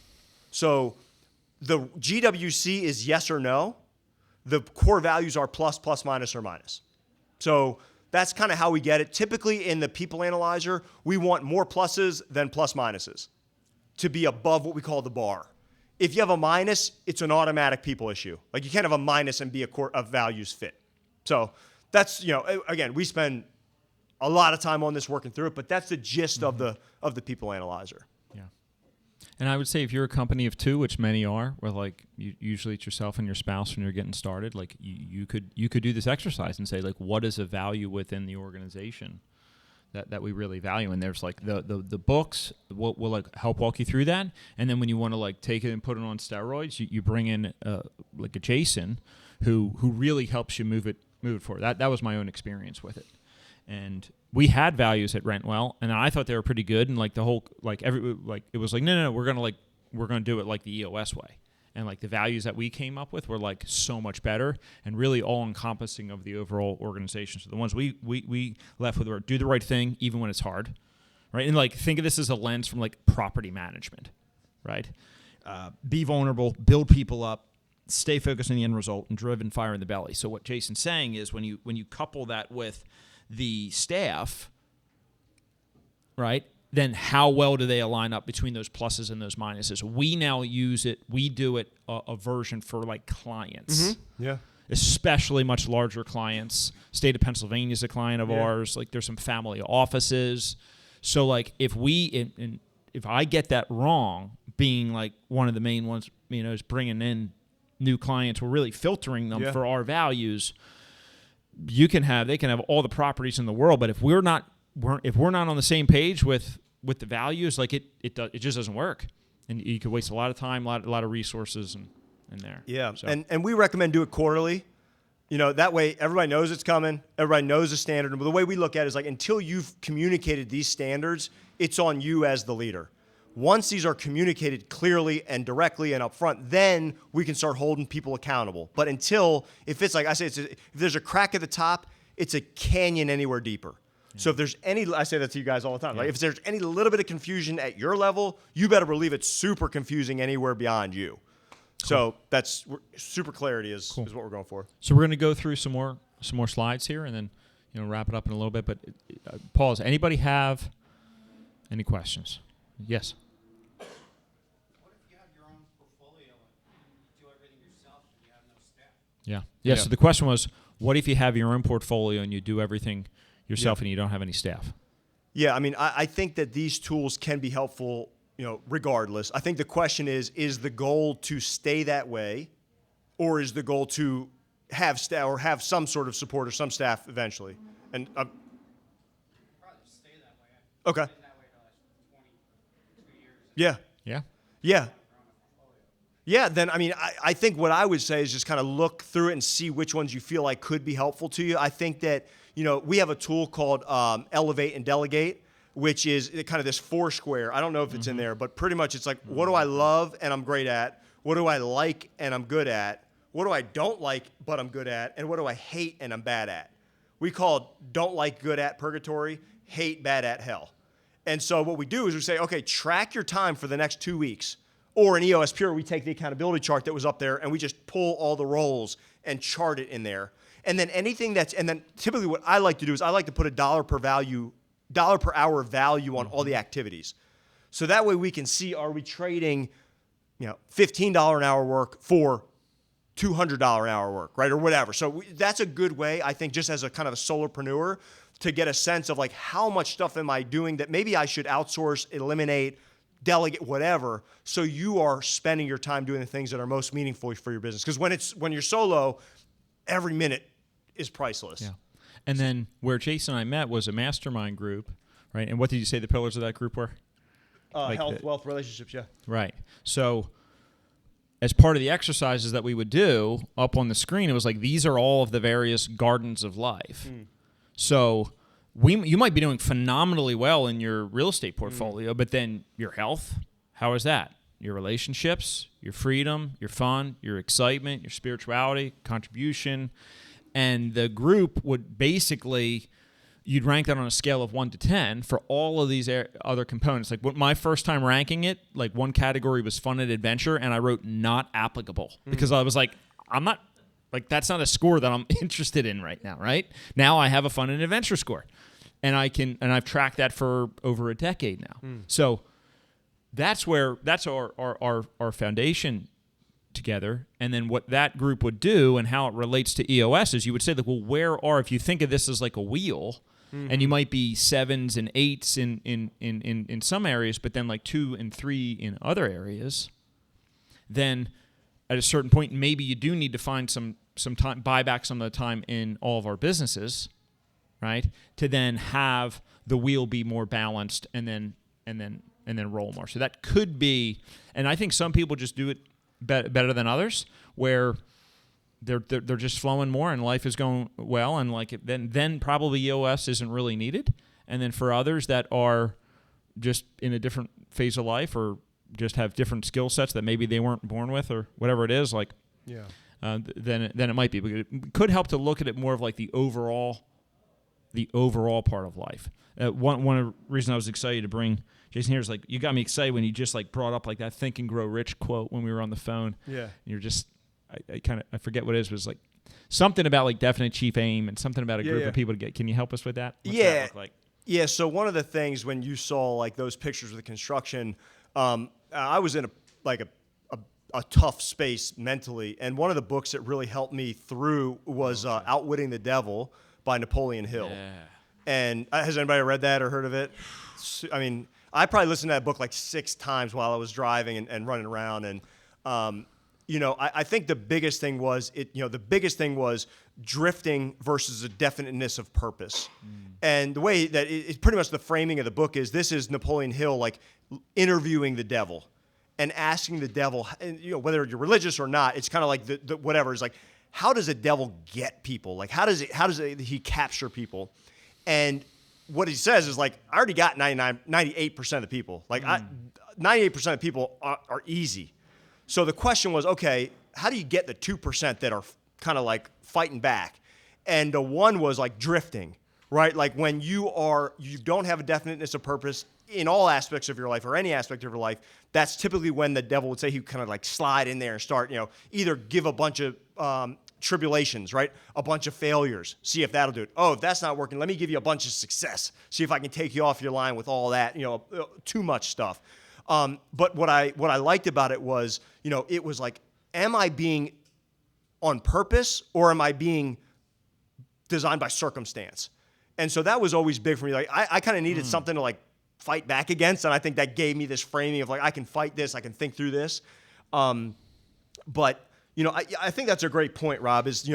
So the GWC is yes or no. The core values are plus, plus, minus, or minus. So that's kind of how we get it. Typically in the people analyzer, we want more pluses than plus minuses to be above what we call the bar. If you have a minus, it's an automatic people issue. Like, you can't have a minus and be a values fit. So that's, again, we spend a lot of time on this working through it, but that's the gist of the people analyzer. Yeah. And I would say if you're a company of two, which many are, where like usually it's yourself and your spouse when you're getting started, like you could do this exercise and say, like, what is a value within the organization that we really value? And there's like the books will like help walk you through that. And then when you want to like take it and put it on steroids, you bring in like a Jason who really helps you move it forward. That was my own experience with it. And we had values at Rentwell, and I thought they were pretty good. And like the whole, like it was like, no, we're gonna do it like the EOS way. And like the values that we came up with were like so much better and really all encompassing of the overall organization. So the ones we left with were do the right thing even when it's hard, right? And like think of this as a lens from like property management, right? Be vulnerable, build people up, stay focused on the end result, and driven fire in the belly. So what Jason's saying is when you couple that with the staff, right, then how well do they align up between those pluses and those minuses? We now use it, we do it a version for like clients. Mm-hmm. Yeah. Especially much larger clients. State of Pennsylvania is a client of ours. Like there's some family offices. So like if I get that wrong, being like one of the main ones, is bringing in new clients, we're really filtering them for our values. They can have all the properties in the world, but if we're not on the same page with the values, like it just doesn't work, and you could waste a lot of time, a lot of resources in there. Yeah, so. and we recommend do it quarterly. That way everybody knows it's coming. Everybody knows the standard. But the way we look at it is like until you've communicated these standards, it's on you as the leader. Once these are communicated clearly and directly and upfront, then we can start holding people accountable. But if it's like I say, if there's a crack at the top, it's a canyon anywhere deeper. Yeah. So if there's I say that to you guys all the time. Yeah. Like if there's any little bit of confusion at your level, you better believe it's super confusing anywhere beyond you. Cool. So that's super clarity is what we're going for. So we're going to go through some more slides here and then wrap it up in a little bit. But Paul, does anybody have any questions? Yes. Yeah. So the question was, what if you have your own portfolio and you do everything yourself and you don't have any staff? Yeah, I mean, I think that these tools can be helpful, regardless. I think the question is the goal to stay that way, or is the goal to have staff or have some sort of support or some staff eventually? And probably stay that way. Okay. Been that way for the last 22 years. Yeah. Yeah, then, I mean, I think what I would say is just kind of look through it and see which ones you feel like could be helpful to you. I think that, we have a tool called Elevate and Delegate, which is kind of this 4-square. I don't know if it's in there, but pretty much it's like, what do I love and I'm great at? What do I like and I'm good at? What do I don't like but I'm good at? And what do I hate and I'm bad at? We call don't like good at purgatory, hate bad at hell. And so what we do is we say, okay, track your time for the next 2 weeks. Or in EOS Pure, we take the accountability chart that was up there and we just pull all the roles and chart it in there. And then then typically what I like to do is I like to put a dollar per hour value on all the activities. So that way we can see, are we trading, $15 an hour work for $200 an hour work, right? Or whatever. So that's a good way, I think, just as a kind of a solopreneur to get a sense of like how much stuff am I doing that maybe I should outsource, eliminate, delegate, whatever, so you are spending your time doing the things that are most meaningful for your business. Because when you're solo, every minute is priceless. Yeah. And then where Jason and I met was a mastermind group, right? And what did you say the pillars of that group were? Health, wealth, relationships, yeah. Right. So as part of the exercises that we would do up on the screen, it was like, these are all of the various gardens of life. So you might be doing phenomenally well in your real estate portfolio, but then your health, how is that? Your relationships, your freedom, your fun, your excitement, your spirituality, contribution. And the group would basically, you'd rank that on a scale of 1 to 10 for all of these other components. Like my first time ranking it, like one category was fun and adventure, and I wrote not applicable because I was like, I'm not, like that's not a score that I'm interested in right now, right? Now I have a fun and adventure score. And I've tracked that for over a decade now. So that's our foundation together. And then what that group would do and how it relates to EOS is you would say that, well, if you think of this as like a wheel, and you might be 7s and 8s in some areas, but then like 2 and 3 in other areas, then at a certain point, maybe you do need to find some time, buy back some of the time in all of our businesses, right? To then have the wheel be more balanced and then roll more. So that could be, and I think some people just do it better than others, where they're just flowing more and life is going well, and like then probably EOS isn't really needed. And then for others that are just in a different phase of life or just have different skill sets that maybe they weren't born with or whatever it is, like then it might be. But it could help to look at it more of like the overall part of life. One of the reasons I was excited to bring Jason here is like you got me excited when you just like brought up like that Think and Grow Rich quote when we were on the phone. Yeah, and you're just I forget what it was like something about like definite chief aim and something about a group of people to get. Can you help us with that? What's that look like? Yeah. So one of the things when you saw like those pictures of the construction, I was in a tough space mentally, and one of the books that really helped me through was Outwitting the Devil by Napoleon Hill. Yeah. And has anybody read that or heard of it? I mean, I probably listened to that book like 6 times while I was driving and running around. And, I think the biggest thing was drifting versus a definiteness of purpose. And the way that it's pretty much the framing of the book is this is Napoleon Hill, like interviewing the devil and asking the devil, and, whether you're religious or not, it's kind of like the whatever. It's like, how does a devil get people? Like, how does he capture people? And what he says is like, I already got 98% of the people. Like 98% of people are easy. So the question was, okay, how do you get the 2% that are kind of like fighting back? And the one was like drifting, right? Like when you don't have a definiteness of purpose in all aspects of your life or any aspect of your life, that's typically when the devil would say he kind of like slide in there and start, either give a bunch of tribulations, right? A bunch of failures. See if that'll do it. Oh, if that's not working, let me give you a bunch of success. See if I can take you off your line with all that, too much stuff. But what I liked about it was, it was like, am I being on purpose or am I being designed by circumstance? And so that was always big for me. Like I kind of needed something to like fight back against, and I think that gave me this framing of like I can fight this, I can think through this. But I think that's a great point, Rob, is,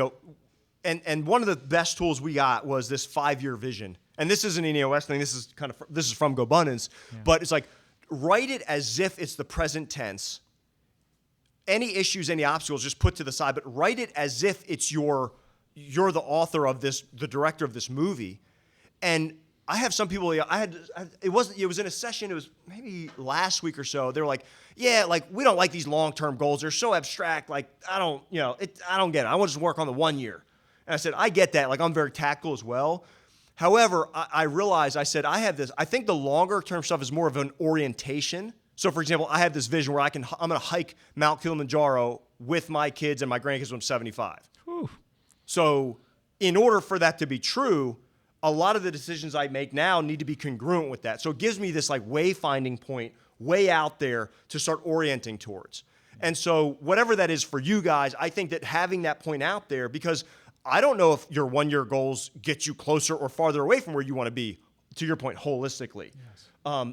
and one of the best tools we got was this 5-year vision. And this isn't an EOS thing. This is from GoBundance, but it's like, write it as if it's the present tense. Any issues, any obstacles, just put to the side, but write it as if it's you're the author of this, the director of this movie. And I have some people, it was in a session, it was maybe last week or so. They were like, yeah, like we don't like these long-term goals. They're so abstract. Like I don't get it. I want to just work on the 1 year. And I said, I get that. Like I'm very tactical as well. However, I realized, I said, I think the longer term stuff is more of an orientation. So for example, I have this vision where I'm going to hike Mount Kilimanjaro with my kids and my grandkids when I'm 75. Whew. So in order for that to be true, a lot of the decisions I make now need to be congruent with that. So it gives me this like wayfinding point way out there to start orienting towards. And so whatever that is for you guys, I think that having that point out there, because I don't know if your 1 year goals get you closer or farther away from where you want to be, to your point, holistically. Yes.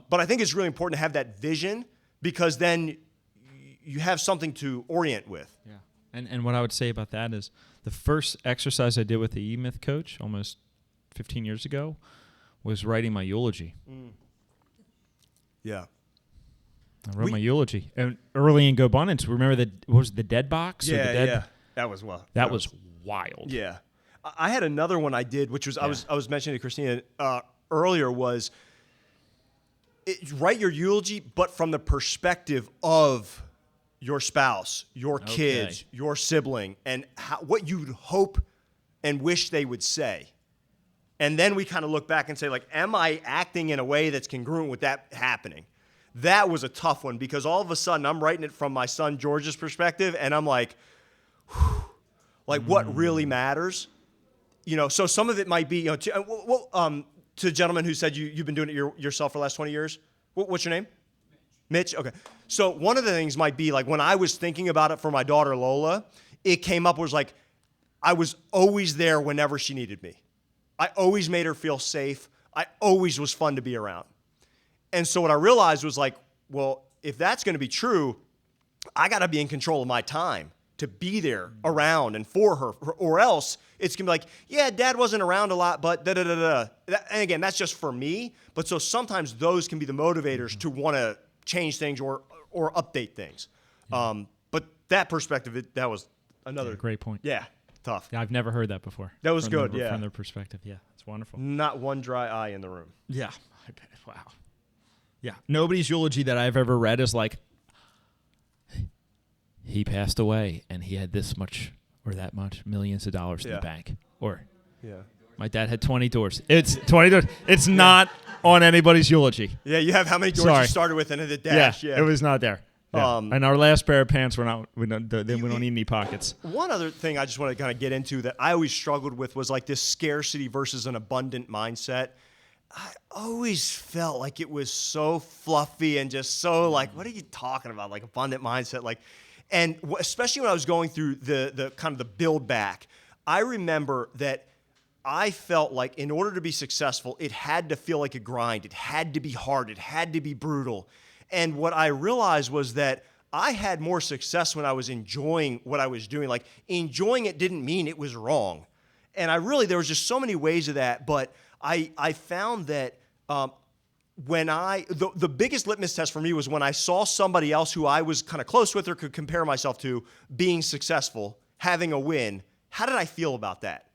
But I think it's really important to have that vision, because then you have something to orient with. Yeah. And what I would say about that is the first exercise I did with the E-Myth coach almost 15 years ago was writing my eulogy. Yeah. I wrote my eulogy. And early in GoBundance, remember what was it, the dead box? Yeah. That was That was wild. Yeah. I had another one I did, which was I was mentioning to Christina earlier, was write your eulogy, but from the perspective of your spouse, your kids, your sibling, and what you'd hope and wish they would say. And then we kind of look back and say, like, am I acting in a way that's congruent with that happening? That was a tough one, because all of a sudden I'm writing it from my son George's perspective, and I'm like, whew, like what really matters? So some of it might be, to the gentleman who said you've been doing it yourself for the last 20 years. What's your name? Mitch. Okay. So one of the things might be, like, when I was thinking about it for my daughter Lola, it came up was like, I was always there whenever she needed me. I always made her feel safe. I always was fun to be around. And so what I realized was, like, well, if that's going to be true, I got to be in control of my time to be there around and for her, or else it's going to be like, yeah, Dad wasn't around a lot, but da-da-da-da. And again, that's just for me. But so sometimes those can be the motivators to want to change things or update things. But that perspective, that was another great point. Yeah, tough. Yeah, I've never heard that before. That was good, yeah. From their perspective, yeah. It's wonderful. Not one dry eye in the room. Yeah. I bet. Wow. Yeah. Nobody's eulogy that I've ever read is like, he passed away and he had this much or that much, millions of dollars in the bank. Or my dad had 20 doors. It's 20 doors. It's not on anybody's eulogy. Yeah, you have how many doors you started with and the dash. Yeah, it was not there. Yeah. And our last pair of pants were not. We don't need any pockets. One other thing I just want to kind of get into that I always struggled with was like this scarcity versus an abundant mindset. I always felt like it was so fluffy and just so like, what are you talking about? Like abundant mindset, like, and especially when I was going through the kind of the build back, I remember that I felt like in order to be successful, it had to feel like a grind. It had to be hard. It had to be brutal. And what I realized was that I had more success when I was enjoying what I was doing. Like, enjoying it didn't mean it was wrong. And there was just so many ways of that. But I found that when the biggest litmus test for me was when I saw somebody else who I was kind of close with or could compare myself to being successful, having a win. How did I feel about that?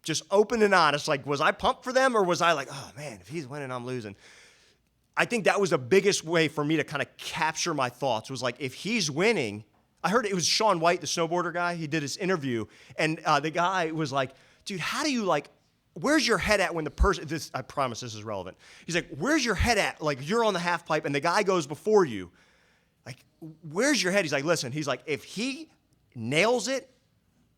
Just open and honest. Like, was I pumped for them, or was I like, oh man, if he's winning, I'm losing? I think that was the biggest way for me to kind of capture my thoughts, was like, if he's winning, I heard it was Shaun White, the snowboarder guy. He did his interview, and the guy was like, dude, how do you where's your head at when the person, I promise this is relevant. He's like, where's your head at? Like, you're on the half pipe and the guy goes before you. Like, where's your head? He's like, listen, if he nails it,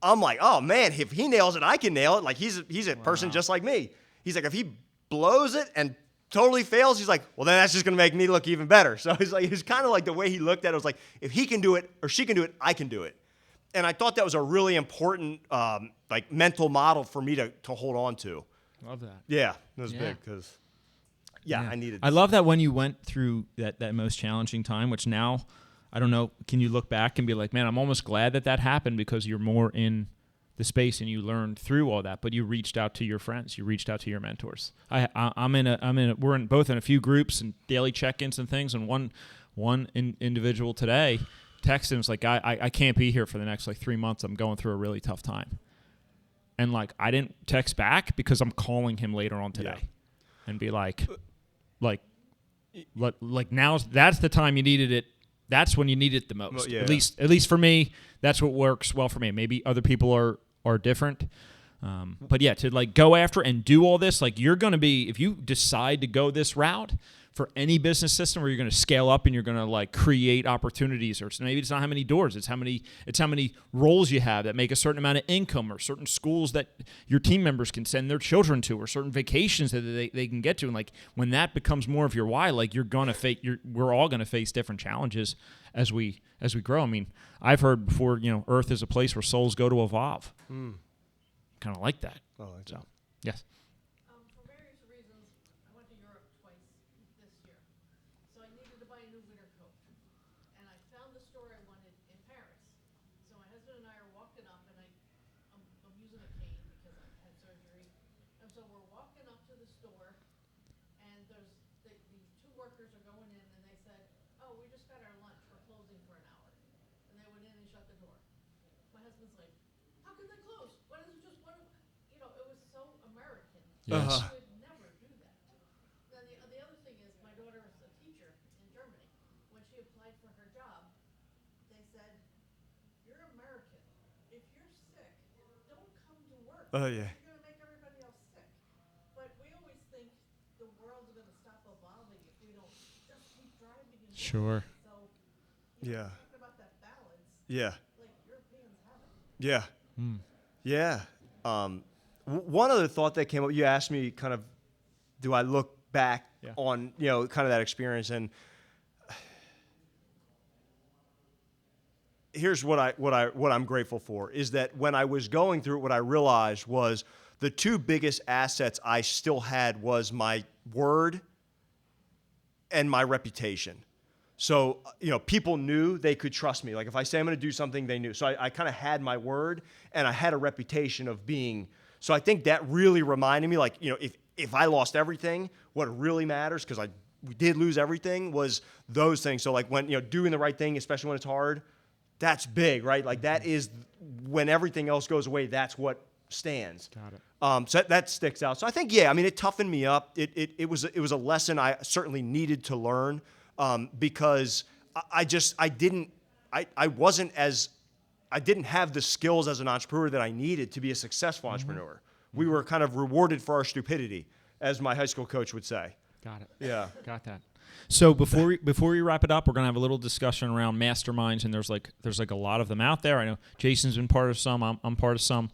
I'm like, oh man, if he nails it, I can nail it. Like, he's a person just like me. He's like, if he blows it and totally fails, he's like, well, then that's just going to make me look even better. So he's like, it's kind of like the way he looked at it was like, if he can do it or she can do it, I can do it. And I thought that was a really important mental model for me to hold on to. Love that. Yeah, it was big because, I needed. I love that when you went through that most challenging time, which now, I don't know, can you look back and be like, man, I'm almost glad that happened because you're more in the space and you learned through all that, but you reached out to your friends, you reached out to your mentors. We're both in a few groups and daily check-ins and things, and one individual today texted him, was like, I can't be here for the next 3 months. I'm going through a really tough time. And I didn't text back because I'm calling him later on today and be like now that's the time you needed it. That's when you need it the most. At least for me, that's what works well for me. Maybe other people are different. But yeah, to go after and do all this, you're going to be, if you decide to go this route for any business system where you're going to scale up and you're going to create opportunities, or maybe it's not how many doors, it's how many roles you have that make a certain amount of income, or certain schools that your team members can send their children to, or certain vacations that they can get to. And when that becomes more of your why, you're going to we're all going to face different challenges as we grow. I mean, I've heard before, Earth is a place where souls go to evolve. Kind of like that. Oh, like that. Yes. For various reasons, I went to Europe twice this year. So I needed to buy a new winter coat. And I found the store I wanted in Paris. So my husband and I are walking up, and I'm using a cane because I had surgery. And so we're walking up to the store, and there's the two workers are going in, and they said, oh, we just got our lunch. We're closing for an hour. And they went in and shut the door. My husband's like, how can they close? Why doesn't just one of Yes. I would never do that. Then the other thing is, my daughter is a teacher in Germany. When she applied for her job, they said, "You're American. If you're sick, don't come to work. Oh, yeah. You're going to make everybody else sick." But we always think the world's going to stop evolving if we don't just keep driving and Sure. moving. So, Yeah. talking about that balance, Yeah. like Europeans have it. Yeah. Yeah. One other thought that came up, you asked me kind of, do I look back on, kind of that experience? And here's what I'm grateful for is that when I was going through it, what I realized was the two biggest assets I still had was my word and my reputation. So, people knew they could trust me. Like if I say I'm going to do something, they knew. So I kind of had my word and I had a reputation of being. So I think that really reminded me, like, if I lost everything, what really matters, because we did lose everything, was those things. So like when, doing the right thing, especially when it's hard, that's big, right? Like that is when everything else goes away, that's what stands. Got it. So that sticks out. So I think, it toughened me up. It was a lesson I certainly needed to learn. Because I didn't have the skills as an entrepreneur that I needed to be a successful entrepreneur. We were kind of rewarded for our stupidity, as my high school coach would say. Got it. Yeah. Got that. So before we wrap it up, we're gonna have a little discussion around masterminds, and there's like a lot of them out there. I know Jason's been part of some. I'm part of some.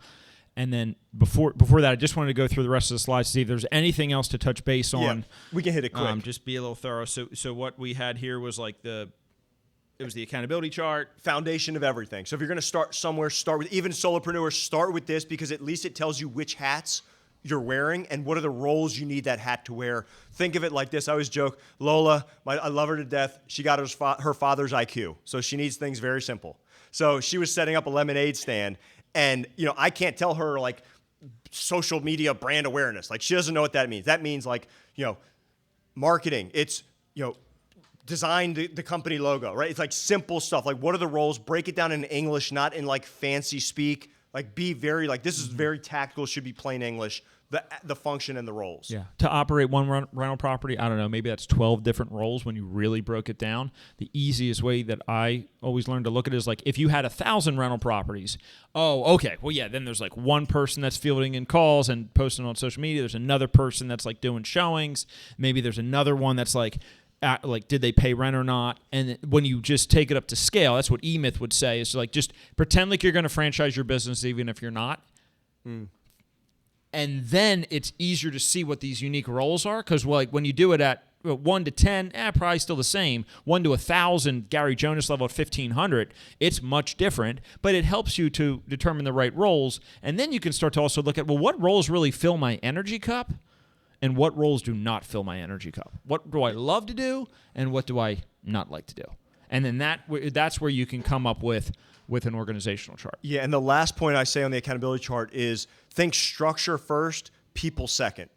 And then before that, I just wanted to go through the rest of the slides to see if there's anything else to touch base on. Yeah, we can hit it quick. Just be a little thorough. So what we had here was like the accountability chart. Foundation of everything. So if you're going to start somewhere, start with, even solopreneurs, start with this, because at least it tells you which hats you're wearing and what are the roles you need that hat to wear. Think of it like this. I always joke, Lola, I love her to death. She got her father's IQ. So she needs things very simple. So she was setting up a lemonade stand. And, I can't tell her, like, social media brand awareness. Like, she doesn't know what that means. That means, like, marketing. It's, design the company logo, right? It's, like, simple stuff. Like, what are the roles? Break it down in English, not in, like, fancy speak. Like, be very, like, this is very tactical, should be plain English, the function and the roles. Yeah. To operate one rental property, I don't know, maybe that's 12 different roles when you really broke it down. The easiest way that I always learned to look at it is like, if you had 1,000 rental properties, okay, well, yeah, then there's like one person that's fielding in calls and posting on social media. There's another person that's like doing showings. Maybe there's another one that's like, did they pay rent or not? And when you just take it up to scale, that's what E-Myth would say, is like, just pretend like you're going to franchise your business even if you're not. And then it's easier to see what these unique roles are, because like when you do it at 1 to 10, probably still the same. 1 to 1,000, Gary Jonas level at 1,500, it's much different, but it helps you to determine the right roles. And then you can start to also look at, well, what roles really fill my energy cup and what roles do not fill my energy cup? What do I love to do and what do I not like to do? And then that's where you can come up with an organizational chart. Yeah, and the last point I say on the accountability chart is think structure first, people second.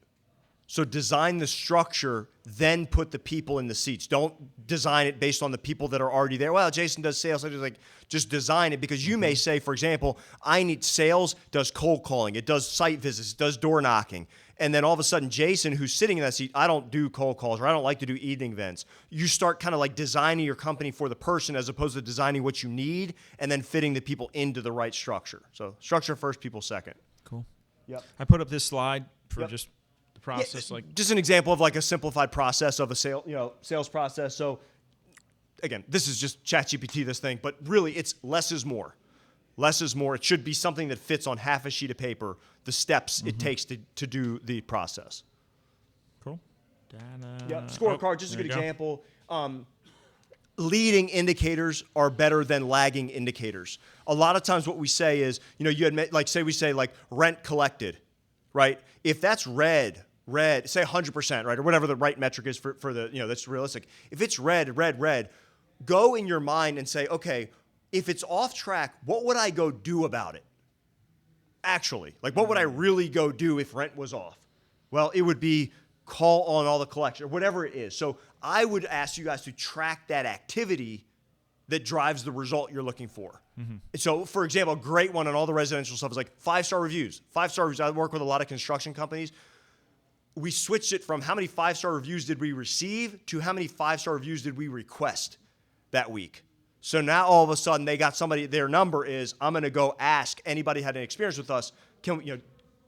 So design the structure, then put the people in the seats. Don't design it based on the people that are already there. Well, Jason does sales. I just design it, because you may say, for example, I need sales, does cold calling, it does site visits, it does door knocking. And then all of a sudden, Jason, who's sitting in that seat, I don't do cold calls, or I don't like to do evening events. You start kind of like designing your company for the person as opposed to designing what you need and then fitting the people into the right structure. So structure first, people second. Cool. Yep. I put up this slide for just the process. Yeah, just an example of like a simplified process of a sales process. So again, this is just ChatGPT, this thing, but really it's less is more. Less is more. It should be something that fits on half a sheet of paper, the steps it takes to do the process. Cool. Data. Yep. Scorecard, just a good go. example. Leading indicators are better than lagging indicators. A lot of times what we say is, you admit, like say we say like rent collected, right? If that's red, say 100%, right? Or whatever the right metric is for the, that's realistic. If it's red, go in your mind and say, okay, if it's off track, what would I go do about it? Actually, like what would I really go do if rent was off? Well, it would be call on all the collection or whatever it is. So I would ask you guys to track that activity that drives the result you're looking for. So for example, a great one on all the residential stuff is like 5-star reviews. 5-star reviews. I work with a lot of construction companies. we switched it from how many 5-star reviews did we receive to how many 5-star reviews did we request that week. So now all of a sudden they got somebody, their number is, I'm going to go ask anybody had an experience with us,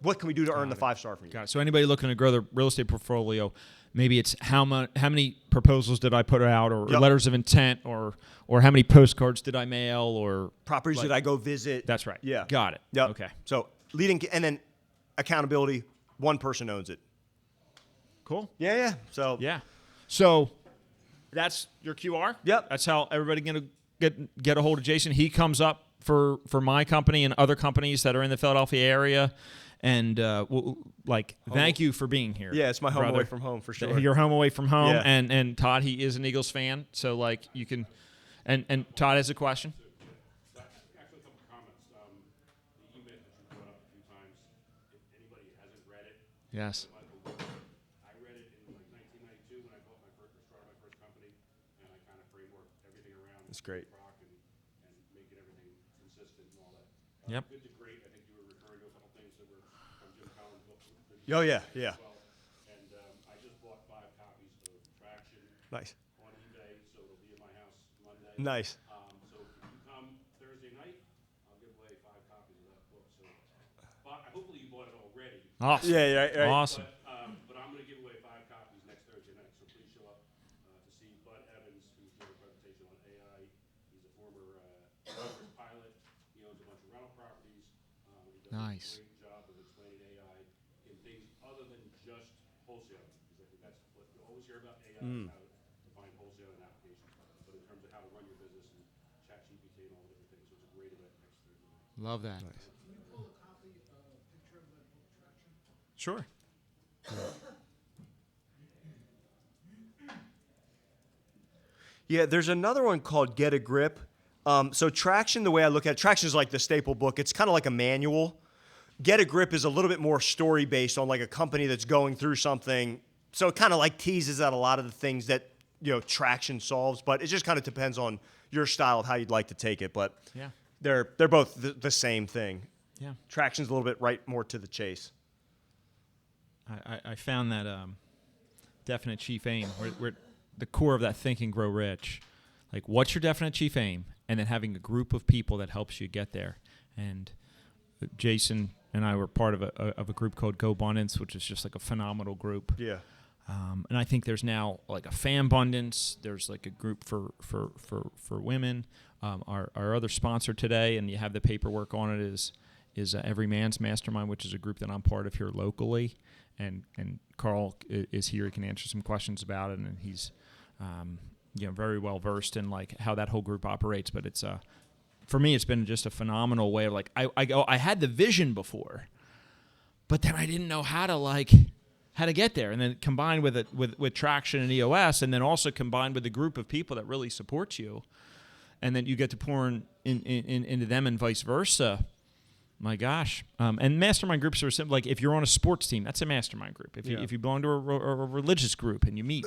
what can we do to earn the 5-star from you? Got it. So anybody looking to grow their real estate portfolio, maybe it's how many proposals did I put out, or letters of intent, or how many postcards did I mail, or properties did I go visit? That's right. Yeah. Got it. Yep. Okay. So leading, and then accountability, one person owns it. Cool. Yeah. So So that's your QR. Yep. That's how everybody gonna get a hold of Jason. He comes up for my company and other companies that are in the Philadelphia area. And thank you for being here. Yeah, it's my home brother. away from home for sure. Your home away from home, Yeah. and Todd, he is an Eagles fan, so you can, and Todd has a question. Actually, a couple comments. The email that you brought up a few times, if anybody hasn't read it, Yes. I read it in 1992 when I started my first company, and I kind of frameworked everything around. That's great. Rock and making everything consistent and all that. Yep. Good to great. I think you were referring to a couple things that were from Jim Collins' book. Oh, yeah. Well, and I just bought 5 copies of Traction Nice. on eBay, so it'll be in my house Monday. Nice. So if you come Thursday night, I'll give away 5 copies of that book. So, hopefully you bought it already. Awesome. Yeah, right. Awesome. But I'm going to give away 5 copies next Thursday night. So please show up to see Bud Evans, who's doing a presentation on AI. He's a former pilot. He owns a bunch of rental properties. He does Nice. a great job of explaining AI in things other than just wholesaling. Because I think that's what you always hear about AI, is how to find wholesaling applications. But in terms of how to run your business and ChatGPT and all the different things, so it's a great event next Thursday night. Love that. Can you pull a copy of a picture of that book, Traction? Sure. Yeah, there's another one called Get a Grip. So Traction, the way I look at it, Traction is like the staple book. It's kind of like a manual. Get a Grip is a little bit more story-based on like a company that's going through something. So it kind of like teases out a lot of the things that, Traction solves. But it just kind of depends on your style of how you'd like to take it. But Yeah. they're both the same thing. Yeah. Traction's a little bit more to the chase. I found that definite chief aim, where the core of that Think and Grow Rich. Like, what's your definite chief aim? And then having a group of people that helps you get there. And Jason and I were part of a group called Go Abundance, which is just like a phenomenal group. Yeah. And I think there's now like a Fan Abundance. There's like a group for women. Our other sponsor today, and you have the paperwork on it, is Every Man's Mastermind, which is a group that I'm part of here locally. And Carl is here. He can answer some questions about it, and he's very well versed in like how that whole group operates. But it's for me, it's been just a phenomenal way of like I had the vision before, but then I didn't know how to get there. And then combined with Traction and EOS, and then also combined with a group of people that really supports you, and then you get to pour into them and vice versa. My gosh. And mastermind groups are simple. Like if you're on a sports team, that's a mastermind group. If you belong to a religious group and you meet,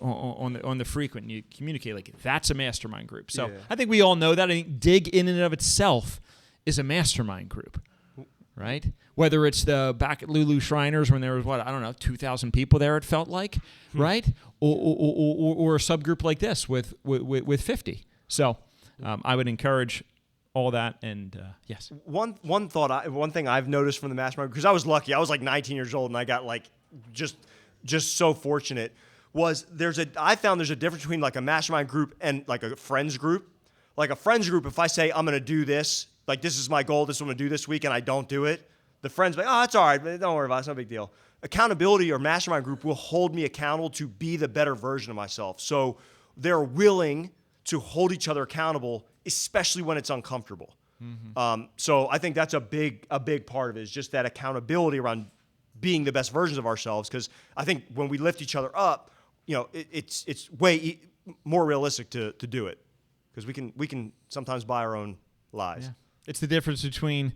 on the frequent and you communicate, like that's a mastermind group. So I think we all know that. I think DIG in and of itself is a mastermind group, right? Whether it's back at Lulu Shriners when there was 2,000 people there, it felt like, right? Or a subgroup like this with 50. So I would encourage all that, and yes. One thing I've noticed from the mastermind, because I was lucky, I was like 19 years old, and I got like just so fortunate. I found there's a difference between like a mastermind group and like a friends group. Like a friends group, if I say I'm going to do this, like this is my goal, this is what I'm going to do this week, and I don't do it, the friends be like, oh, that's all right, don't worry about it, it's no big deal. Accountability or mastermind group will hold me accountable to be the better version of myself. So they're willing to hold each other accountable, especially when it's uncomfortable. Mm-hmm. So I think that's a big part of it, is just that accountability around being the best versions of ourselves. Because I think when we lift each other up, it's way more realistic to do it, because we can sometimes buy our own lies. Yeah. It's the difference between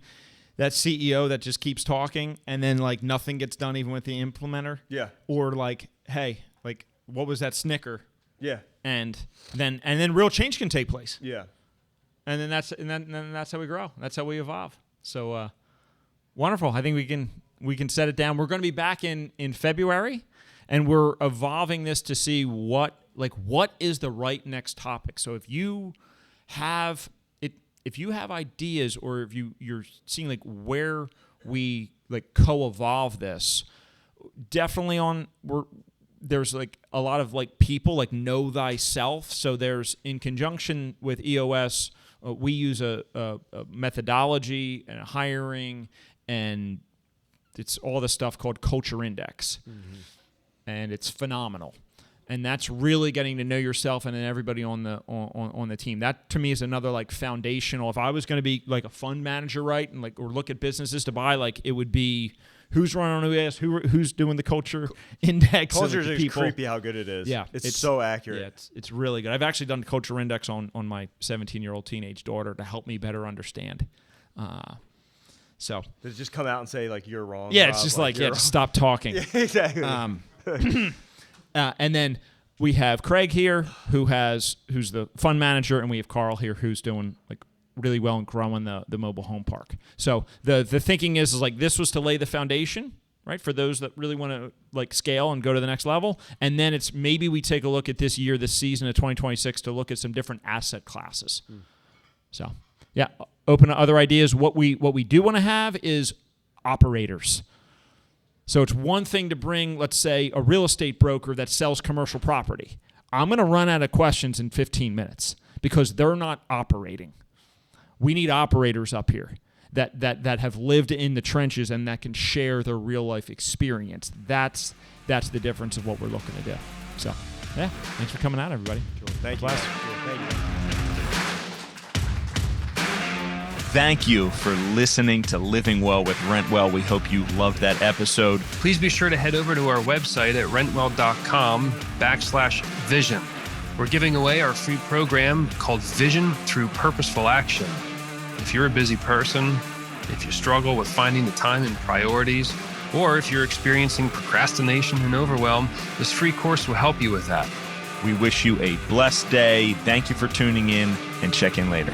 that CEO that just keeps talking and then like nothing gets done even with the implementer. Yeah. Or like, hey, like what was that snicker? Yeah. And then real change can take place. Yeah. And then that's how we grow. That's how we evolve. So wonderful. I think we can we can set it down. We're going to be back in February, and we're evolving this to see what is the right next topic. So if you have ideas, or if you're seeing like where we like co-evolve this, definitely there's like a lot of like people like know thyself. So there's, in conjunction with EOS, we use a methodology and a hiring, and it's all the stuff called Culture Index. And it's phenomenal. And that's really getting to know yourself and then everybody on the team. That to me is another like foundational. If I was going to be like a fund manager, right, and like or look at businesses to buy, like it would be who's running on EOS, who's doing the culture index. Culture is people. creepy how good it is. Yeah, it's so accurate. Yeah, it's really good. I've actually done the culture index on my 17-year-old teenage daughter to help me better understand. So does it just come out and say like you're wrong? Yeah, Rob, it's just like just stop talking. Yeah, exactly. And then we have Craig here, who's the fund manager, and we have Carl here, who's doing like really well and growing the mobile home park. So the thinking is like this was to lay the foundation, right, for those that really want to like scale and go to the next level. And then it's maybe we take a look at this season of 2026 to look at some different asset classes. So yeah, open to other ideas. What we do want to have is operators. So it's one thing to bring, let's say, a real estate broker that sells commercial property. I'm going to run out of questions in 15 minutes because they're not operating. We need operators up here that have lived in the trenches and that can share their real life experience. That's the difference of what we're looking to do. So, yeah, thanks for coming out, everybody. Thank you. Thank you. Thank you for listening to Living Well with Rentwell. We hope you loved that episode. Please be sure to head over to our website at rentwell.com/vision. We're giving away our free program called Vision Through Purposeful Action. If you're a busy person, if you struggle with finding the time and priorities, or if you're experiencing procrastination and overwhelm, this free course will help you with that. We wish you a blessed day. Thank you for tuning in, and check in later.